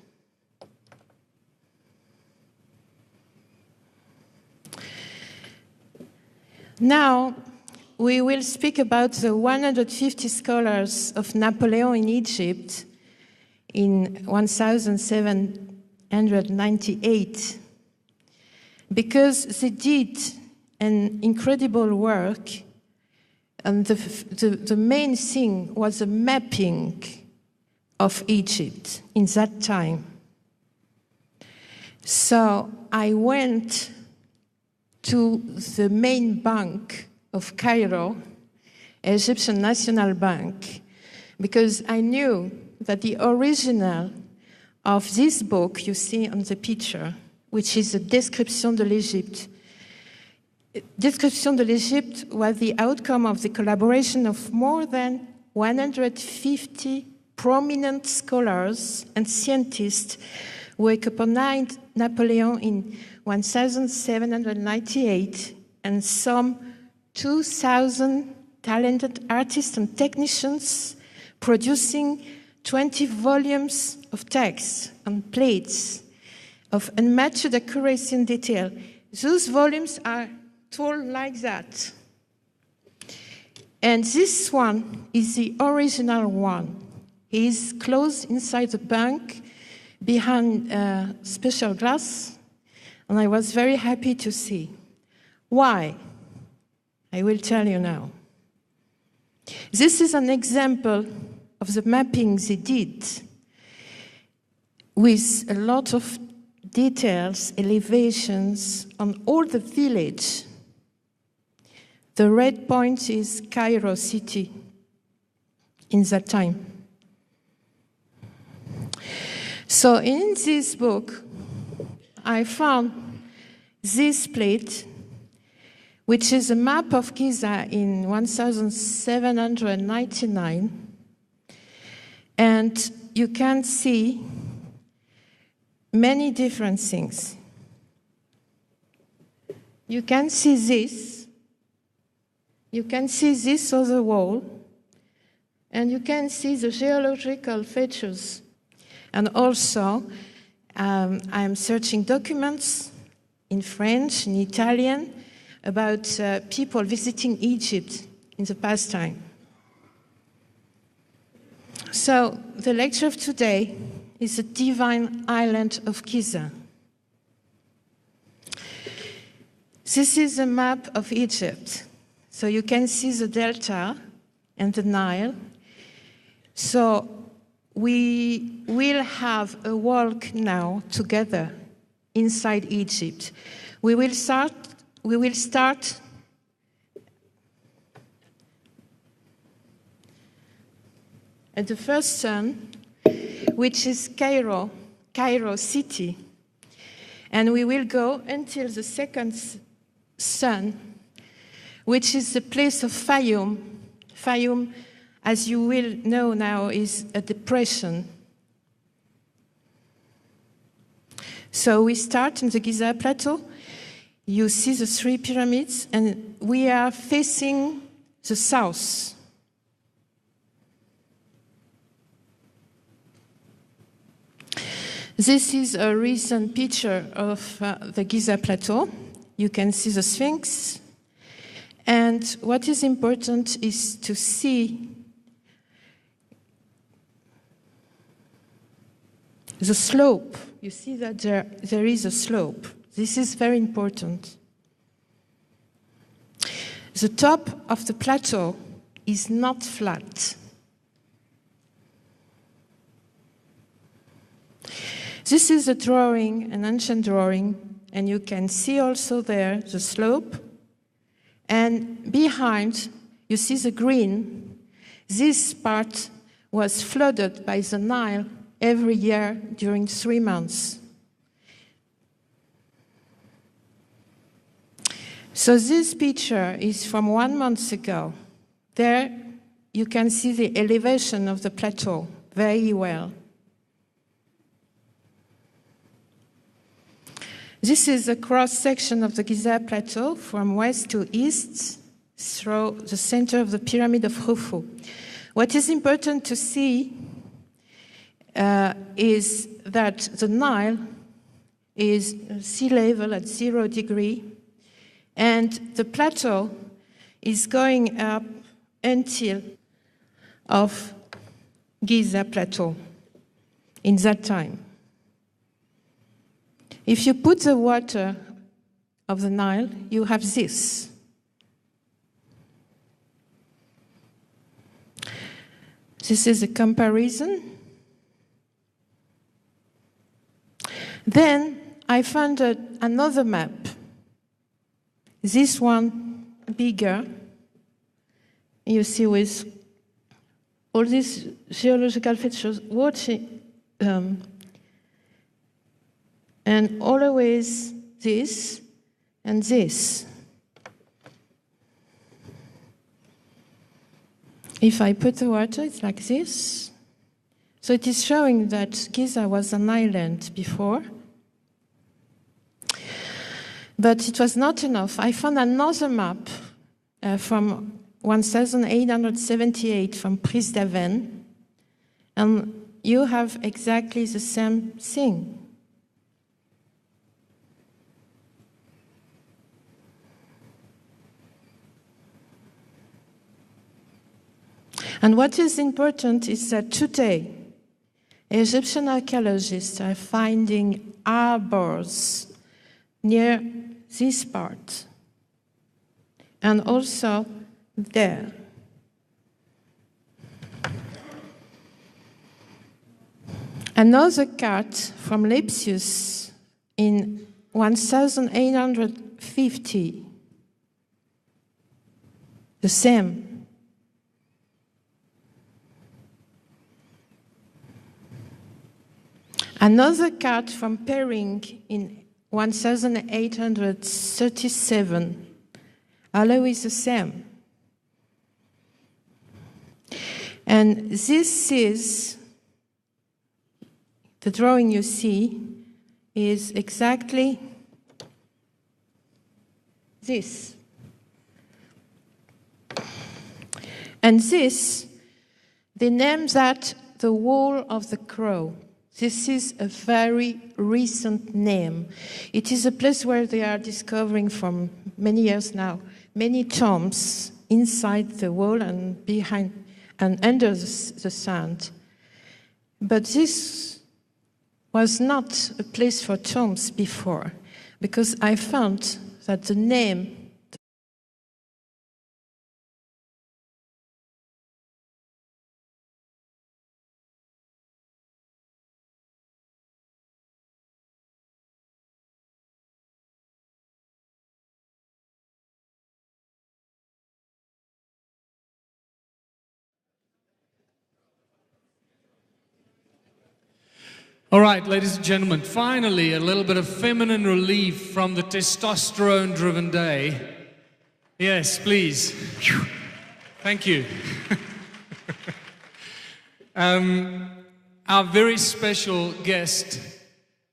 Now, we will speak about the 150 scholars of Napoleon in Egypt in 1798, because they did an incredible work, and the main thing was the mapping of Egypt in that time. So I went to the main bank of Cairo, Egyptian National Bank, because I knew that the original of this book you see on the picture, which is a Description de l'Égypte. Description de l'Égypte was the outcome of the collaboration of more than 150 prominent scholars and scientists who accompanied Napoleon in 1798, and some 2,000 talented artists and technicians producing 20 volumes of text and plates of unmatched accuracy and detail. Those volumes are tall like that. And this one is the original one. He is closed inside the bank behind special glass, and I was very happy to see. Why? I will tell you now. This is an example of the mapping they did with a lot of details, elevations on all the village. The red point is Cairo city in that time. So in this book, I found this plate, which is a map of Giza in 1799. And you can see many different things. You can see this. You can see this other wall. And you can see the geological features. And also, I'm searching documents in French, in Italian, about people visiting Egypt in the past time. So, the lecture of today is the divine island of Giza. This is a map of Egypt. So you can see the delta and the Nile. So we will have a walk now together inside Egypt. We will start at the first sun, which is Cairo city. And we will go until the second sun, which is the place of Fayoum. Fayoum, as you will know now, is a depression. So we start in the Giza Plateau. You see the three pyramids, and we are facing the south. This is a recent picture of the Giza Plateau. You can see the Sphinx. And what is important is to see the slope. You see that there is a slope. This is very important. The top of the plateau is not flat. This is a drawing, an ancient drawing, and you can see also there the slope. And behind, you see the green. This part was flooded by the Nile every year during 3 months. So this picture is from 1 month ago. There you can see the elevation of the plateau very well. This is a cross-section of the Giza Plateau from west to east through the center of the pyramid of Khufu. What is important to see is that the Nile is sea level at 0 degrees, and the plateau is going up until of Giza Plateau in that time. If you put the water of the Nile, you have this. This is a comparison. Then I found another map. This one bigger. You see with all these geological features, and always this and this. If I put the water, it's like this. So it is showing that Giza was an island before. But it was not enough. I found another map from 1878 from Prise d'Aven, and you have exactly the same thing. And what is important is that today, Egyptian archaeologists are finding harbors near this part, and also there. Another cart from Lepsius in 1850, the same. Another cart from Perring in 1837, always the same. And this is, the drawing you see, is exactly this. And this, they name that the Wall of the Crow. This is a very recent name. It is a place where they are discovering from many years now many tombs inside the wall and behind and under the sand. But this was not a place for tombs before, because I found that the name All right, ladies and gentlemen, finally a little bit of feminine relief from the testosterone-driven day. Yes, please. Thank you. Our very special guest,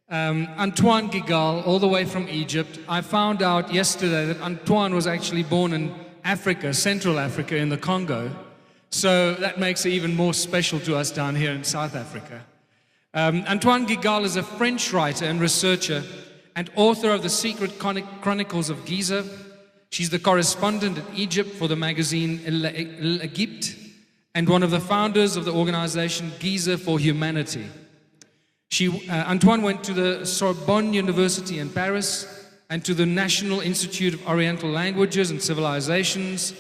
Antoine Gigal, all the way from Egypt. I found out yesterday that Antoine was actually born in Africa, Central Africa, in the Congo. So that makes it even more special to us down here in South Africa. Antoine Gigal is a French writer and researcher and author of The Secret Chronicles of Giza. She's the correspondent in Egypt for the magazine L'Egypte and one of the founders of the organization Giza for Humanity. Antoine went to the Sorbonne University in Paris and to the National Institute of Oriental Languages and Civilizations,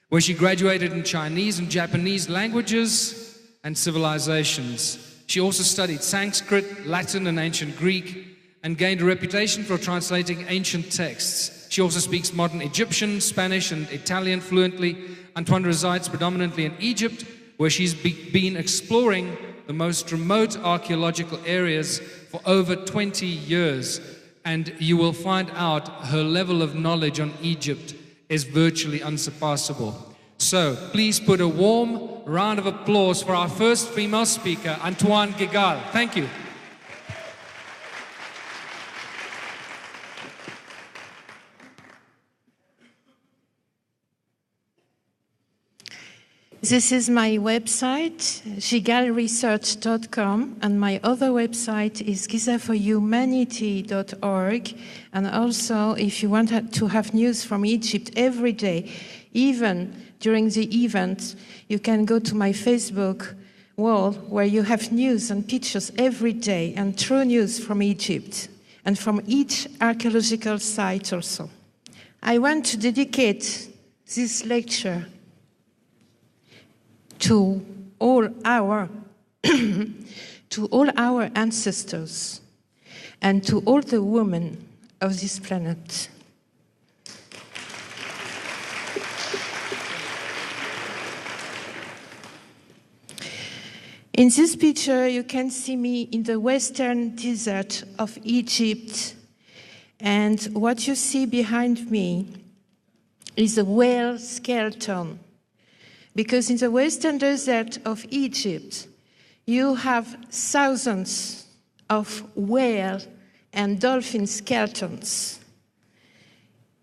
where she graduated in Chinese and Japanese languages and civilizations. She also studied Sanskrit, Latin, and ancient Greek, and gained a reputation for translating ancient texts. She also speaks modern Egyptian, Spanish, and Italian fluently. Antoine resides predominantly in Egypt, where she's been exploring the most remote archaeological areas for over 20 years. And you will find out her level of knowledge on Egypt is virtually unsurpassable. So, please put a warm round of applause for our first female speaker, Antoine Gigal. Thank you. This is my website, gigalresearch.com, and my other website is gizaforhumanity.org. And also, if you want to have news from Egypt every day, even during the event, you can go to my Facebook wall where you have news and pictures every day and true news from Egypt and from each archaeological site also. I want to dedicate this lecture to all our ancestors and to all the women of this planet. In this picture, you can see me in the western desert of Egypt, and what you see behind me is a whale skeleton. Because in the western desert of Egypt, you have thousands of whale and dolphin skeletons,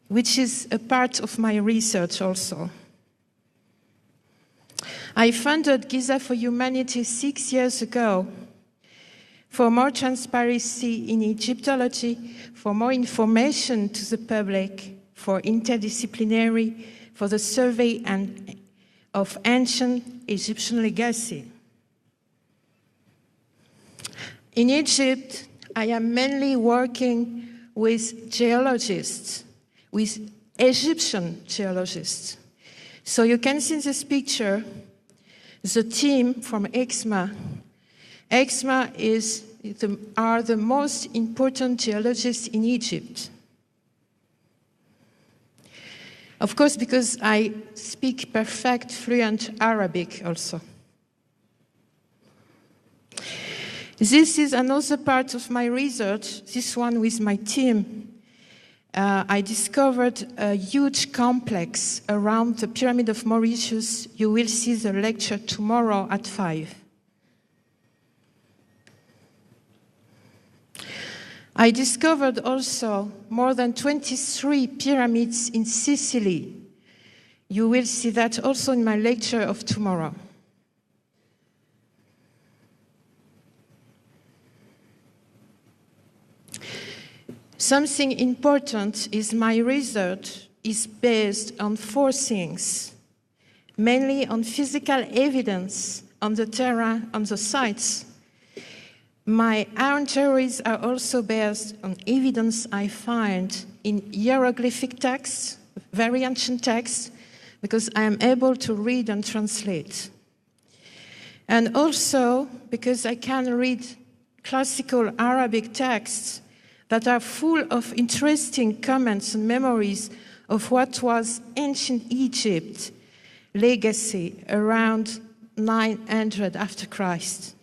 which is a part of my research also. I founded Giza for Humanity 6 years ago for more transparency in Egyptology, for more information to the public, for interdisciplinary, for the survey of ancient Egyptian legacy. In Egypt, I am mainly working with geologists, with Egyptian geologists. So you can see in this picture the team from EXMA. EXMA are the most important geologists in Egypt. Of course, because I speak perfect, fluent Arabic also. This is another part of my research, this one with my team. I discovered a huge complex around the Pyramid of Mauritius. You will see the lecture tomorrow at 5. I discovered also more than 23 pyramids in Sicily. You will see that also in my lecture of tomorrow. Something important is my research is based on 4 things, mainly on physical evidence on the terrain, on the sites. My own theories are also based on evidence I find in hieroglyphic texts, very ancient texts, because I am able to read and translate. And also because I can read classical Arabic texts that are full of interesting comments and memories of what was ancient Egypt legacy around 900 after Christ.